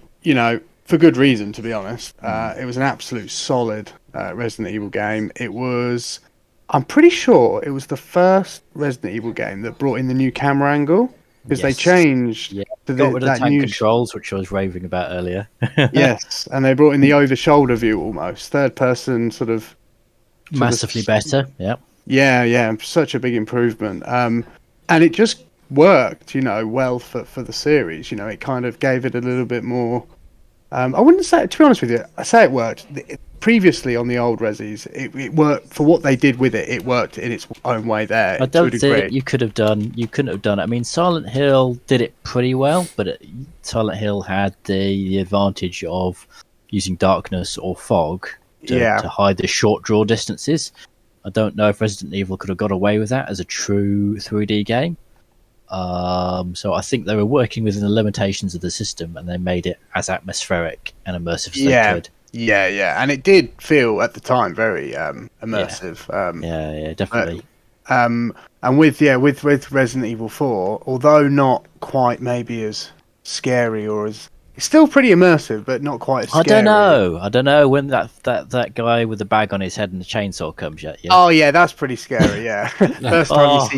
for good reason, to be honest. It was an absolute solid Resident Evil game. I'm pretty sure it was the first Resident Evil game that brought in the new camera angle, because they changed to got rid of the tank controls, which I was raving about earlier. Yes, and they brought in the over-shoulder view, almost third-person sort of. Massively better, yeah. Yeah, such a big improvement. And it just worked, well for the series. It kind of gave it a little bit more. I wouldn't say, to be honest with you, I say it worked. Previously on the old Resis, it worked for what they did with it. It worked in its own way there. I don't think you couldn't have done it. I mean, Silent Hill did it pretty well, but Silent Hill had the advantage of using darkness or fog to hide the short draw distances. I don't know if Resident Evil could have got away with that as a true 3D game. So I think they were working within the limitations of the system, and they made it as atmospheric and immersive as they could. Yeah, and it did feel at the time very immersive. Yeah, definitely. And with Resident Evil 4, although not quite maybe as scary or as. It's still pretty immersive, but not quite as scary. I don't know when that guy with the bag on his head and the chainsaw comes yet. Yeah. Oh yeah, that's pretty scary. Yeah, first time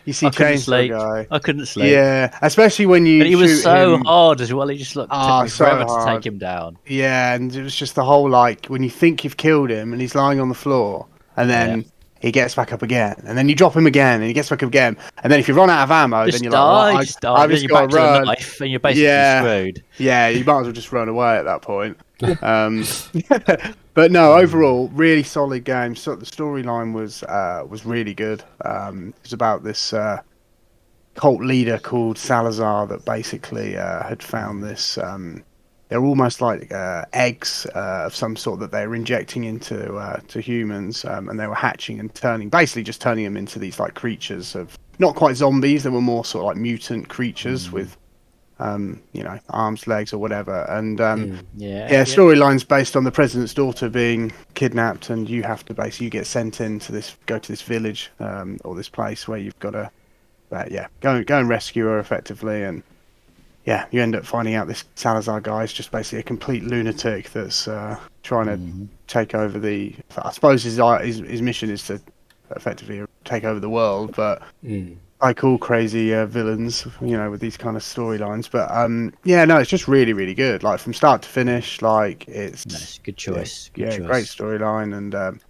you see chainsaw guy. I couldn't sleep. Yeah, especially when you. But he was so him. hard as well. He just looked took forever to take him down. Yeah, and it was just the whole when you think you've killed him and he's lying on the floor, and then. He gets back up again, and then you drop him again, and he gets back up again, and then if you run out of ammo, then you're like, I've just got to run. Knife, and you're basically screwed. Yeah, you might as well just run away at that point. But no, overall, really solid game. So the storyline was really good. It was about this cult leader called Salazar that basically had found this. They're almost like eggs of some sort that they were injecting into to humans, and they were hatching and turning them into these like creatures of not quite zombies. They were more sort of like mutant creatures with, arms, legs, or whatever. And storylines based on the president's daughter being kidnapped, and you have to basically get sent in to go to this village or this place where you've got to, go and rescue her effectively. And yeah, you end up finding out this Salazar guy is just basically a complete lunatic that's trying to take over I suppose his mission is to effectively take over the world, but like all crazy villains, with these kind of storylines. But it's just really, really good. Like from start to finish, it's nice, good choice. Great storyline, and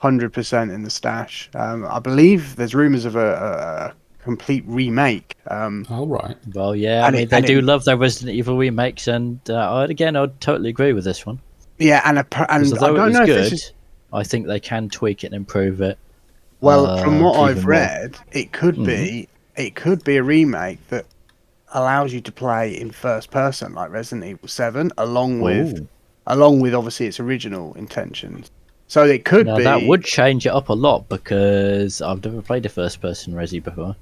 100% in the stash. I believe there's rumours of a complete remake. All right. Well, yeah, they do love their Resident Evil remakes, and I'd totally agree with this one. Yeah, and although it was good, I think they can tweak it and improve it. Well, from what I've read, it could be it could be a remake that allows you to play in first person, like Resident Evil 7, along with obviously its original intentions. So it could now be. that would change it up a lot because I've never played a first person Resi before.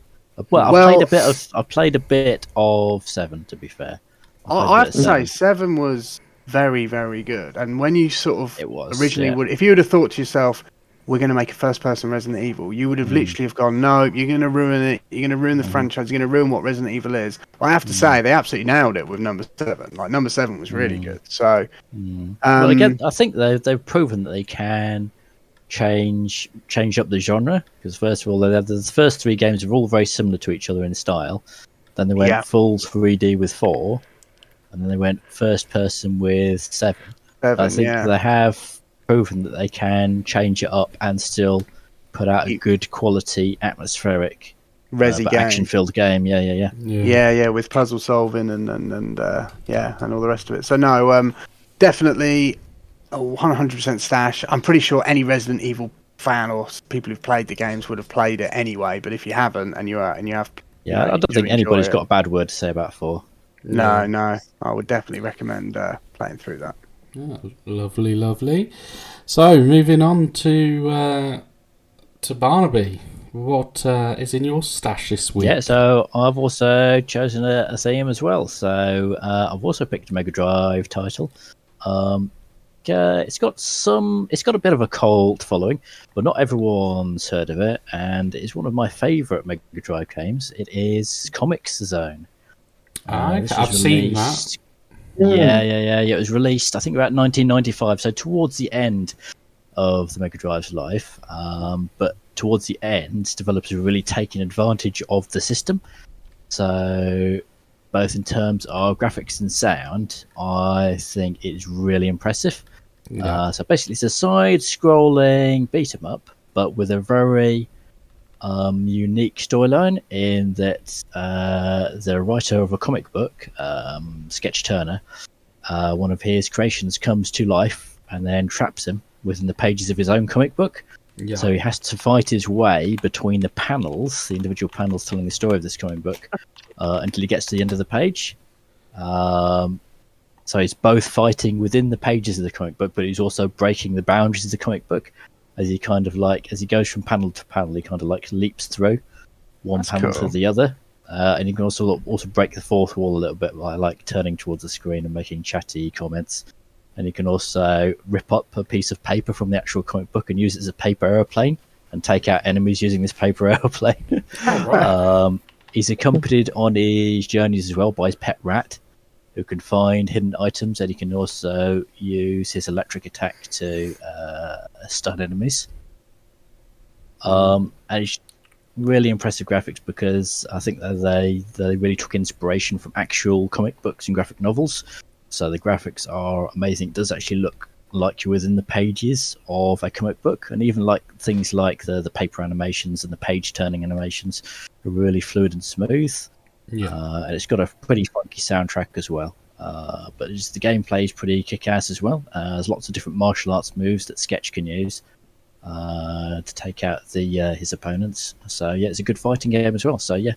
Well, I've played a bit of 7, to be fair. I have to say 7 was very, very good. And when you sort of if you would have thought to yourself, we're going to make a first-person Resident Evil, you would have literally have gone, no, you're going to ruin it. You're going to ruin the franchise. You're going to ruin what Resident Evil is. But I have to say, they absolutely nailed it with number 7. Like, number 7 was really good. So, well, again, I think they've proven that they can change up the genre. Because first of all, the first 3 games are all very similar to each other in style. Then they went full 3D with 4, and then they went first-person with 7. I think they have proven that they can change it up and still put out a good quality atmospheric Resi game, action-filled game. Yeah, with puzzle solving and all the rest of it. So no, definitely 100% stash. I'm pretty sure any Resident Evil fan or people who've played the games would have played it anyway. But if you haven't and you have, I don't think anybody's got a bad word to say about 4. No, I would definitely recommend playing through that. Oh, lovely. So, moving on to Barnaby. What is in your stash this week? Yeah, so I've also chosen a theme as well. So I've also picked a Mega Drive title. It's got a bit of a cult following, but not everyone's heard of it, and it's one of my favourite Mega Drive games. It is Comics Zone. I've seen that. Yeah. It was released, I think, about 1995, so towards the end of the Mega Drive's life. But towards the end, developers were really taking advantage of the system. So, both in terms of graphics and sound, I think it's really impressive. Yeah. So basically, it's a side-scrolling beat-em-up, but with a very unique storyline in that the writer of a comic book, Sketch Turner, one of his creations comes to life and then traps him within the pages of his own comic book. Yeah. So he has to fight his way between the panels, the individual panels telling the story of this comic book, until he gets to the end of the page. So he's both fighting within the pages of the comic book, but he's also breaking the boundaries of the comic book. As he goes from panel to panel, he kind of like leaps through one panel to the other, and he can also break the fourth wall a little bit by like turning towards the screen and making chatty comments. And he can also rip up a piece of paper from the actual comic book and use it as a paper airplane and take out enemies using this paper airplane. He's accompanied on his journeys as well by his pet rat, who can find hidden items, and he can also use his electric attack to stun enemies. And it's really impressive graphics because I think that they really took inspiration from actual comic books and graphic novels. So the graphics are amazing. It does actually look like you're within the pages of a comic book, and even like things like the paper animations and the page turning animations are really fluid and smooth. Yeah. And it's got a pretty funky soundtrack as well. But the gameplay is pretty kick-ass as well. There's lots of different martial arts moves that Sketch can use to take out his opponents. So yeah, it's a good fighting game as well. So yeah,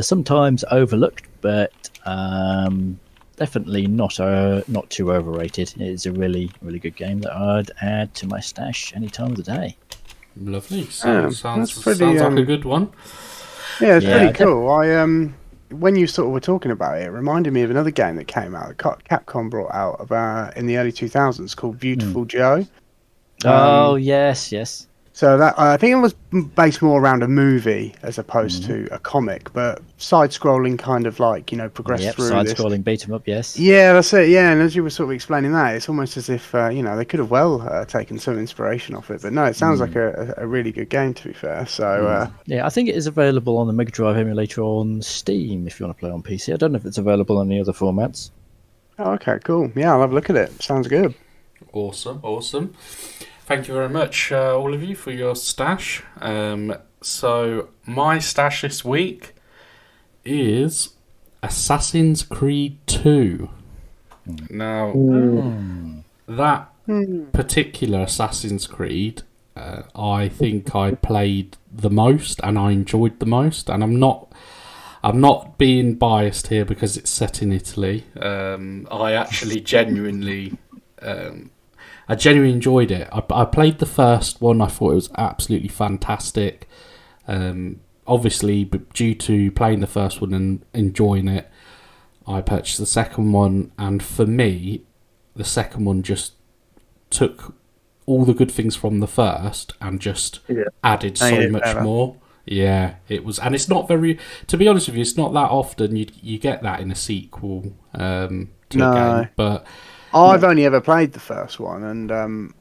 sometimes overlooked, but definitely not too overrated. It's a really, really good game that I'd add to my stash any time of the day. Lovely. Sounds like a good one. Yeah, it's pretty cool. When you sort of were talking about it, it reminded me of another game that came out, that Capcom brought out about in the early 2000s called Beautiful Joe. Yes. So that I think it was based more around a movie as opposed to a comic, but side-scrolling kind of like, progress through side-scrolling beat 'em up, yes. Yeah, that's it. Yeah, and as you were sort of explaining that, it's almost as if they could have taken some inspiration off it. But no, it sounds like a really good game, to be fair. So yeah, I think it is available on the Mega Drive emulator on Steam if you want to play on PC. I don't know if it's available on any other formats. Oh, okay, cool. Yeah, I'll have a look at it. Sounds good. Awesome. Thank you very much, all of you, for your stash. So my stash this week is Assassin's Creed 2. Now, that particular Assassin's Creed I think I played the most and I enjoyed the most. And I'm not being biased here because it's set in Italy. I actually genuinely enjoyed it. I played the first one. I thought it was absolutely fantastic. Obviously, but due to playing the first one and enjoying it, I purchased the second one. And for me, the second one just took all the good things from the first and just added so much more. Yeah, it was, and it's not very. To be honest with you, it's not that often you get that in a sequel to a game. But I've only ever played the first one, and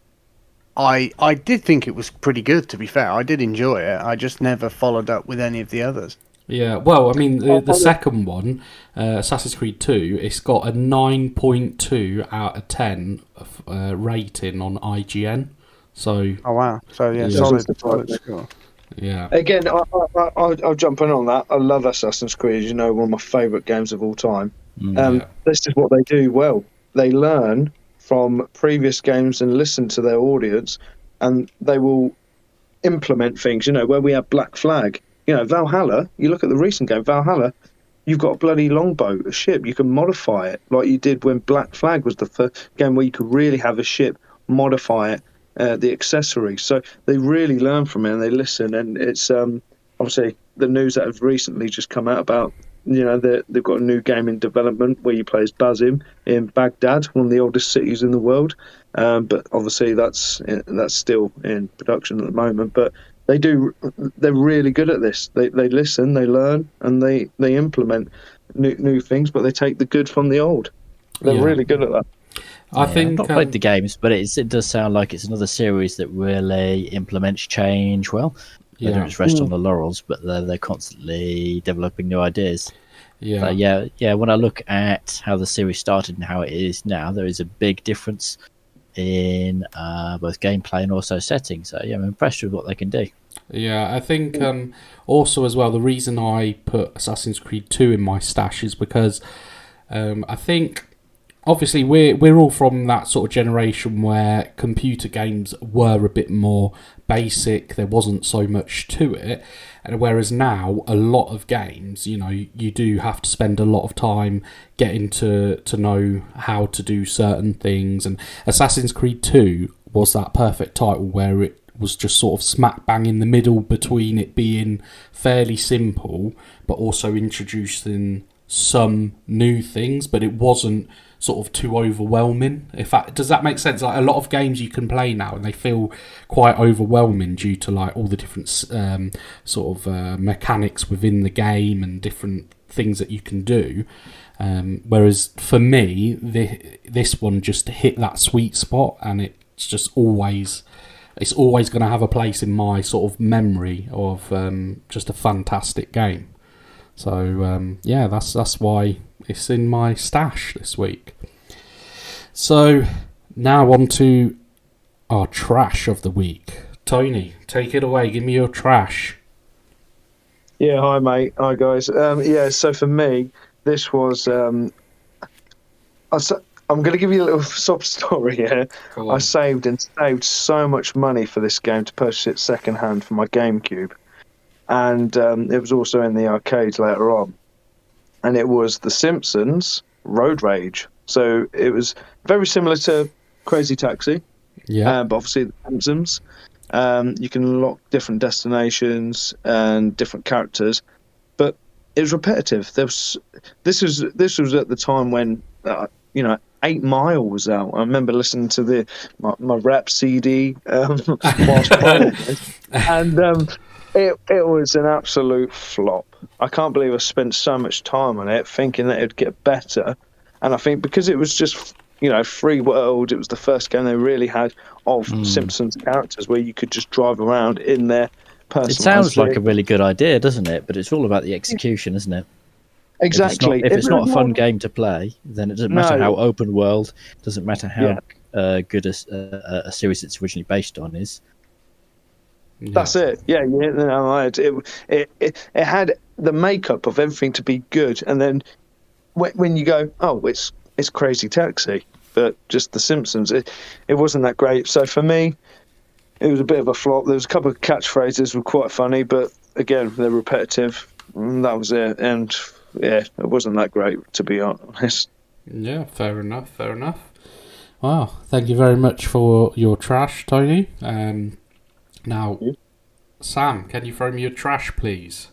I did think it was pretty good. To be fair, I did enjoy it. I just never followed up with any of the others. Yeah, well, I mean, the second one, Assassin's Creed 2, it's got a 9.2 out of 10 rating on IGN. So, oh wow! So yeah, solid score. Yeah. Again, I'll jump in on that. I love Assassin's Creed. You know, one of my favourite games of all time. This is what they do well. They learn from previous games and listen to their audience, and they will implement things. You know, where we have Black Flag. You know, Valhalla, you look at the recent game, Valhalla, you've got a bloody longboat, a ship. You can modify it like you did when Black Flag was the first game where you could really have a ship, modify it, the accessories. So they really learn from it and they listen. And it's obviously the news that has recently just come out about, you know, they've got a new game in development where you play as Basim in Baghdad, one of the oldest cities in the world. But obviously that's still in production at the moment. But they're really good at this. They listen, they learn, and they implement new things, but they take the good from the old. They're really good at that. I think I've not played the games, but it does sound like it's another series that really implements change well. They don't just rest on the laurels, but they're constantly developing new ideas. Yeah. When I look at how the series started and how it is now, there is a big difference in both gameplay and also setting. So I'm impressed with what they can do. Yeah, I think also as well, the reason I put Assassin's Creed 2 in my stash is because I think obviously we're all from that sort of generation where computer games were a bit more basic. There wasn't so much to it, and whereas now a lot of games, you know, you do have to spend a lot of time getting to know how to do certain things. And Assassin's Creed 2 was that perfect title where it was just sort of smack bang in the middle between it being fairly simple but also introducing some new things, but it wasn't sort of too overwhelming. Does that make sense? Like a lot of games you can play now and they feel quite overwhelming due to like all the different sort of mechanics within the game and different things that you can do. Whereas for me, this one just hit that sweet spot, and it's just always going to have a place in my sort of memory of just a fantastic game. So that's why it's in my stash this week. So now on to our trash of the week. Tony, take it away. Give me your trash. Yeah, hi mate. Hi guys. So for me, this was. I'm going to give you a little sob story here. I saved so much money for this game to purchase it second hand for my GameCube, and it was also in the arcades later on. And it was The Simpsons Road Rage. So it was very similar to Crazy Taxi, but obviously The Simpsons. You can unlock different destinations and different characters, but it was repetitive. This was at the time when 8 Mile was out. I remember listening to my rap CD whilst playing this, and it was an absolute flop. I can't believe I spent so much time on it thinking that it'd get better. And I think because it was just, free world, it was the first game they really had of Simpsons characters where you could just drive around in their personal. It sounds like a really good idea, doesn't it? But it's all about the execution, isn't it? Exactly. If it's not a fun game to play, then it doesn't matter how open world, doesn't matter how good a series it's originally based on is. That's it. Yeah. It had the makeup of everything to be good, and then when you go, it's Crazy Taxi, but just The Simpsons, it wasn't that great. So for me, it was a bit of a flop. There was a couple of catchphrases were quite funny, but again, they're repetitive. And that was it. And yeah, it wasn't that great, to be honest. Yeah, fair enough. Fair enough. Wow, thank you very much for your trash, Tony. Now, Sam, can you throw me your trash, please?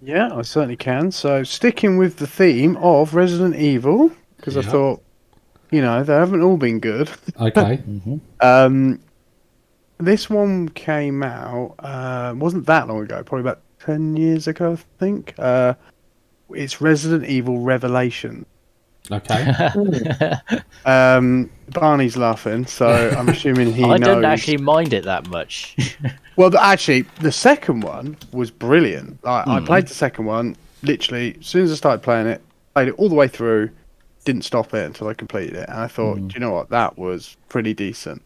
Yeah, I certainly can. So, sticking with the theme of Resident Evil, because I thought, they haven't all been good. Okay. This one came out, wasn't that long ago, probably about 10 years ago, I think. It's Resident Evil Revelation. Okay. Barney's laughing, so I'm assuming he knows. I don't actually mind it that much. Well, actually, the second one was brilliant. I played the second one, literally, as soon as I started playing it, played it all the way through, didn't stop it until I completed it. And I thought, do you know what, that was pretty decent.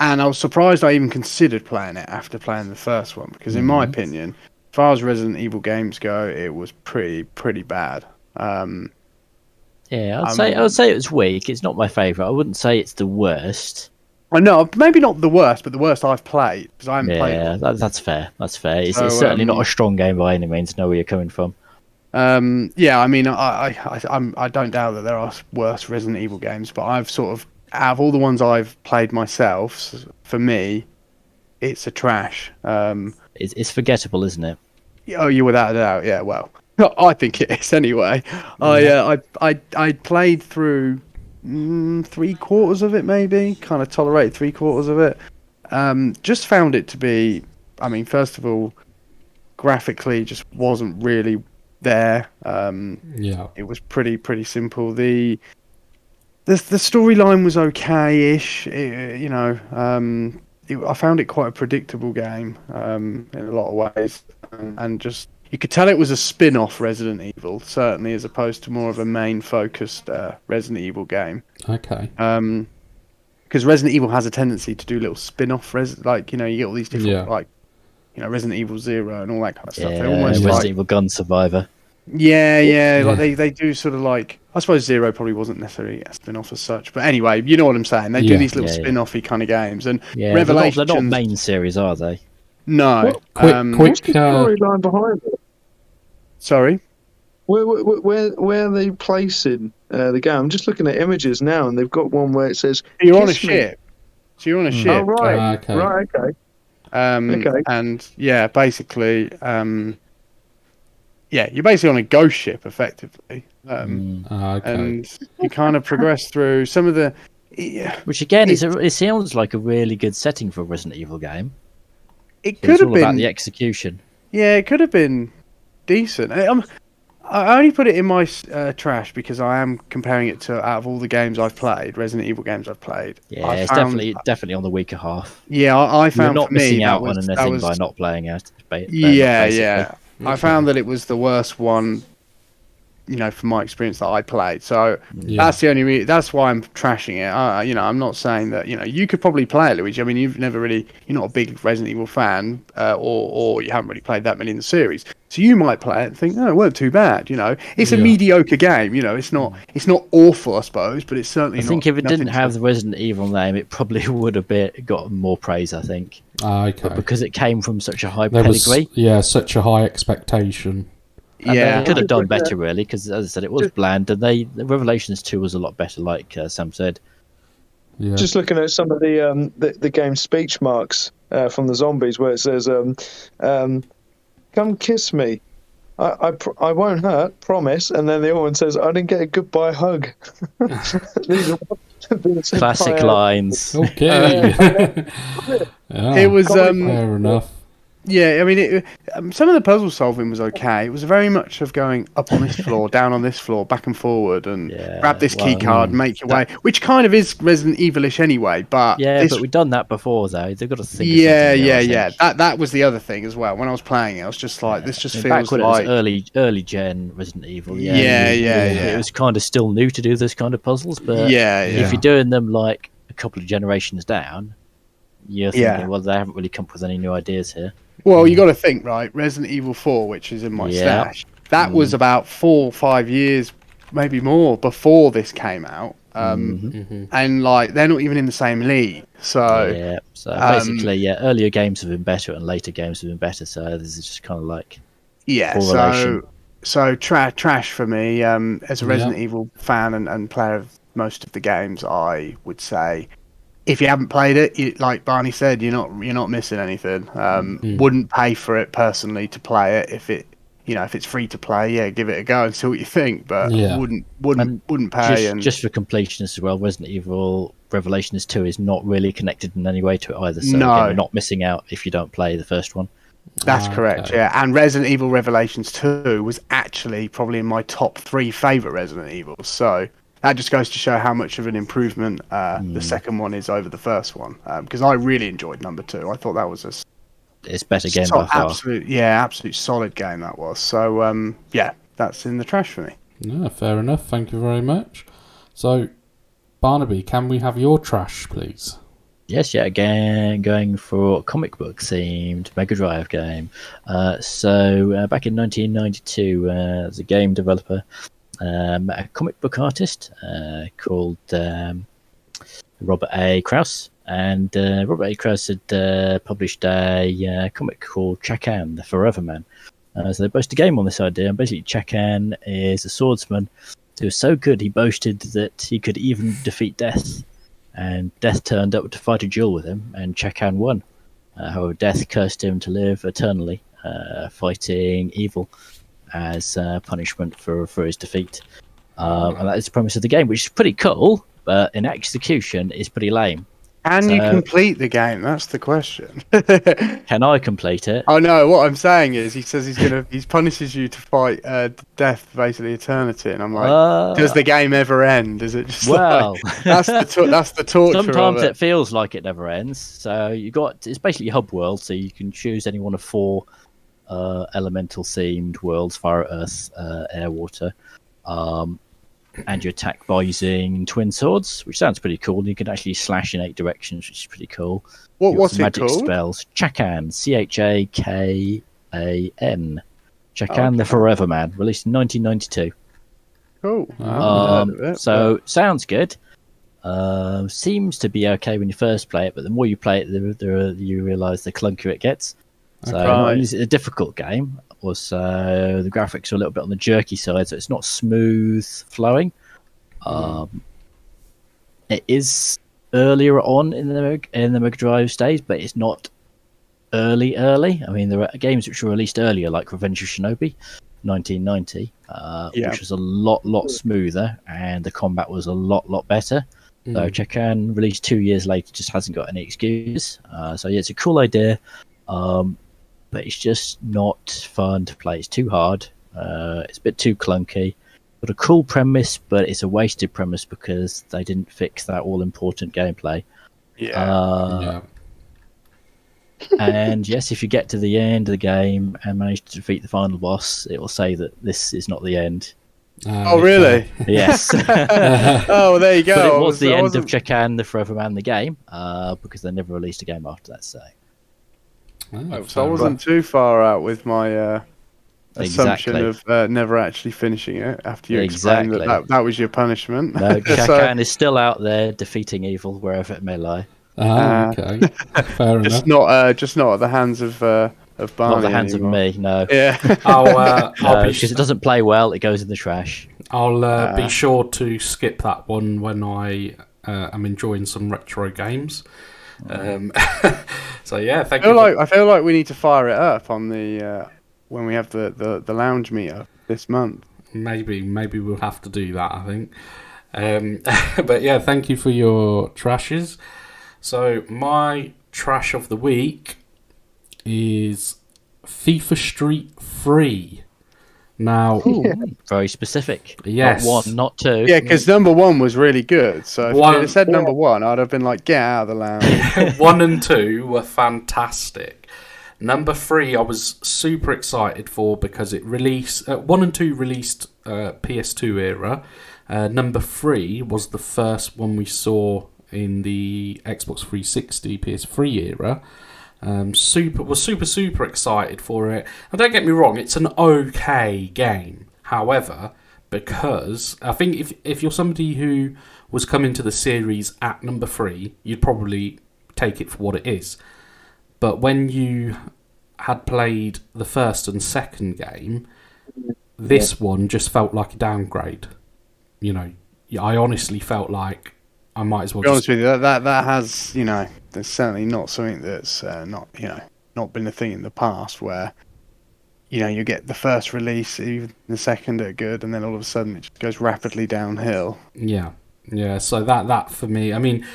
And I was surprised I even considered playing it after playing the first one, because in my opinion, as far as Resident Evil games go, it was pretty bad. Yeah, I would say it was weak. It's not my favourite. I wouldn't say it's the worst. I know, maybe not the worst, but the worst I've played, because I haven't played it. Yeah, that's fair. That's fair. It's certainly not a strong game by any means. Know where you're coming from. Yeah, I mean, I don't doubt that there are worse Resident Evil games, but I've sort of, out of all the ones I've played myself, for me, it's a trash. It's forgettable, isn't it? Oh, you without a doubt. Yeah, well, I think it is anyway. Yeah. I played through 3/4 of it, maybe. Kind of tolerated 3/4 of it. Just found it to be. I mean, first of all, graphically, just wasn't really there. It was pretty simple. The storyline was okay-ish. I found it quite a predictable game in a lot of ways, and just you could tell it was a spin-off Resident Evil, certainly, as opposed to more of a main-focused Resident Evil game. Okay. Because Resident Evil has a tendency to do little spin-off, you get all these different, Resident Evil 0 and all that kind of stuff. They're almost Resident Evil Gun Survivor. Yeah. Like they do sort of like, I suppose 0 probably wasn't necessarily a spin-off as such, but anyway, you know what I'm saying. They do these little spin-offy kind of games, and Revelations. They're not main series, are they? No. What's the storyline behind it? Sorry. Where are they placing the game? I'm just looking at images now, and they've got one where it says you're on a ship. So you're on a ship. Oh right, okay. Right, okay. Okay. And yeah, basically, you're basically on a ghost ship, effectively. Okay. And you kind of progress through some of the. Which again, it sounds like a really good setting for a Resident Evil game. It could have been about the execution. Yeah, it could have been decent. I only put it in my trash because I am comparing it to, out of all the games I've played, Resident Evil games I've played. Yeah, it's definitely on the weaker half. Yeah, I found You're not for me missing out on anything by not playing it. Yeah. I found that it was the worst one, from my experience that I played. So that's the only that's why I'm trashing it. I'm not saying that, you could probably play it, Luigi. I mean, you're not a big Resident Evil fan, or you haven't really played that many in the series. So you might play it and think, it weren't too bad, It's a mediocre game, it's not awful, I suppose, but it's certainly I think if it didn't have the Resident Evil name, it probably would have got more praise, I think. Okay. But because it came from such a high pedigree. Such a high expectation. It could have done better, really, because as I said, it was bland, and the Revelations 2 was a lot better, like Sam said. Yeah. Just looking at some of the game's speech marks from the zombies, where it says, "Come kiss me, I won't hurt, promise," and then the other one says, "I didn't get a goodbye hug." Classic lines. Okay. It was fair enough. Yeah, I mean, some of the puzzle solving was okay. It was very much of going up on this floor, down on this floor, back and forward, and grab this key card, make your way, which kind of is Resident Evil-ish anyway. But but we've done that before, though. They've got to think. Yeah. That was the other thing as well. When I was playing it, I was just like, this just feels like it was early gen Resident Evil. Yeah. It was kind of still new to do this kind of puzzles, but if you're doing them like a couple of generations down, you're thinking, well, they haven't really come up with any new ideas here. Well, you got to think, right? Resident Evil 4, which is in my stash, that was about 4 or 5 years, maybe more, before this came out. and like they're not even in the same league. So yeah, so basically, earlier games have been better and later games have been better. So this is just kind of like correlation. So trash for me. As a Resident Evil fan and player of most of the games, I would say if you haven't played it, like Barney said, you're not missing anything. Wouldn't pay for it personally to play it. If it's free to play, give it a go and see what you think. But wouldn't pay. Just for completionist as well, Resident Evil Revelations 2 is not really connected in any way to it either. So again, you're not missing out if you don't play the first one. That's correct, yeah. And Resident Evil Revelations 2 was actually probably in my top 3 favourite Resident Evils. So that just goes to show how much of an improvement the second one is over the first one. Because I really enjoyed number 2. I thought that was it's better game by far. Absolute solid game that was. So that's in the trash for me. Yeah, fair enough. Thank you very much. So, Barnaby, can we have your trash, please? Yes, again, going for a comic book themed Mega Drive game. So back in 1992, there's a game developer, a comic book artist called Robert A. Krause. And Robert A. Krause had published a comic called Chakan, the Forever Man. So they boasted a game on this idea, and basically Chakan is a swordsman who was so good he boasted that he could even defeat death. And Death turned up to fight a duel with him, and Chakan won. However, Death cursed him to live eternally, fighting evil as punishment for his defeat. And that is the premise of the game, which is pretty cool, but in execution is pretty lame. Can you complete the game? That's the question. Can I complete it? Oh no! What I'm saying is, he says he punishes you to fight death, basically eternity, and I'm like, does the game ever end? Is it just that's the torture? Sometimes it feels like it never ends. So it's basically a hub world, so you can choose any one of 4 elemental themed worlds: fire, earth, air, water. And you attack by using twin swords, which sounds pretty cool. You can actually slash in 8 directions, which is pretty cool. What's it magic called? Spells. Chakan, Chakan. Chakan, the Forever Man, released in 1992. Cool. Sounds good. Seems to be okay when you first play it, but the more you play it, you realise the clunkier it gets. So not only is it a difficult game, also the graphics are a little bit on the jerky side, so it's not smooth flowing. It is earlier on in the Mega Drive stage, but it's not early. I mean, there are games which were released earlier, like Revenge of Shinobi, 1990, which was a lot smoother, and the combat was a lot better. So Chakan, released 2 years later, just hasn't got any excuse. So yeah, it's a cool idea. But it's just not fun to play. It's too hard. It's a bit too clunky. Got a cool premise, but it's a wasted premise because they didn't fix that all-important gameplay. And yes, if you get to the end of the game and manage to defeat the final boss, it will say that this is not the end. Oh, really? Yes. Oh, there you go. But it was the end of Chakan, the Forever Man, the game, because they never released a game after that. So I wasn't too far out with my assumption of never actually finishing it after you explained that was your punishment. No, Chakan is still out there defeating evil wherever it may lie. Okay, fair enough. Just not at the hands of Barney. Not at the hands anymore. of me, no. Yeah. Because it doesn't play well, it goes in the trash. I'll be sure to skip that one when I am enjoying some retro games. So yeah, thank you. I feel like we need to fire it up on the when we have the lounge meetup this month. Maybe we'll have to do that, I think. But yeah, thank you for your trashes. So my trash of the week is FIFA Street 3. Now, very specific. Yes. Not 1, not 2. Yeah, because number 1 was really good. So if you had said number 1, I'd have been like, get out of the lounge. 1 and 2 were fantastic. Number 3, I was super excited for because it released. 1 and 2 released PS2 era. Number 3 was the first one we saw in the Xbox 360 PS3 era. Super excited for it. And don't get me wrong, it's an okay game. However, because I think if you're somebody who was coming to the series at number 3, you'd probably take it for what it is. But when you had played the first and second game, this one just felt like a downgrade. You know, I honestly felt like I might as well. To be honest with you, that has, you know, there's certainly not something that's not been a thing in the past where, you know, you get the first release, even the second are good, and then all of a sudden it just goes rapidly downhill. Yeah. So that for me, I mean,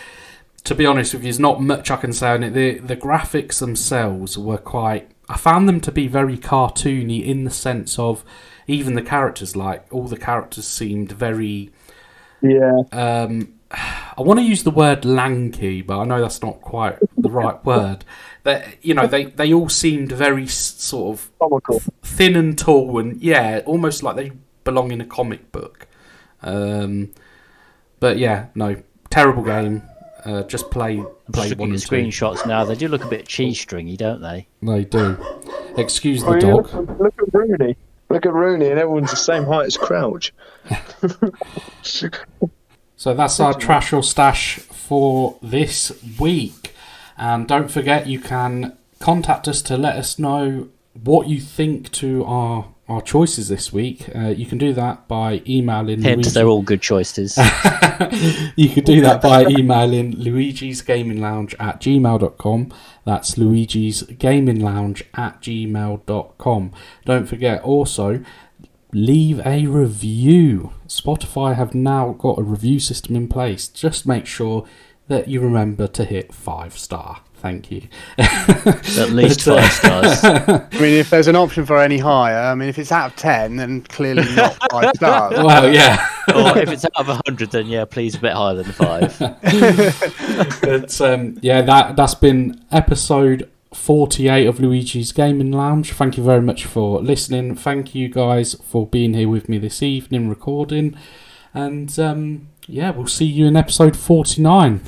to be honest with you, there's not much I can say on it. The graphics themselves were quite. I found them to be very cartoony in the sense of even the characters. Like all the characters seemed very. Yeah. I want to use the word lanky, but I know that's not quite the right word. They all seemed very sort of comical, thin and tall, and almost like they belong in a comic book. But yeah, no, terrible game. Just play one and two. Screenshots now, they do look a bit cheese stringy, don't they? They do. Excuse the dog. Look at Rooney. Look at Rooney, and everyone's the same height as Crouch. So that's our trash or stash for this week. And don't forget, you can contact us to let us know what you think to our choices this week. You can do that by emailing they're all good choices. You can do that by emailing luigisgaminglounge@gmail.com. That's luigisgaminglounge@gmail.com. Don't forget also, leave a review. Spotify have now got a review system in place. Just make sure that you remember to hit 5-star. Thank you. At least 5 stars. I mean, if there's an option for any higher, I mean, if it's out of 10, then clearly not 5 stars. Well, yeah. Or if it's out of 100, then yeah, please a bit higher than 5. But that's been episode 48 of Luigi's Gaming Lounge. Thank you very much for listening. Thank you guys for being here with me this evening recording. And we'll see you in episode 49.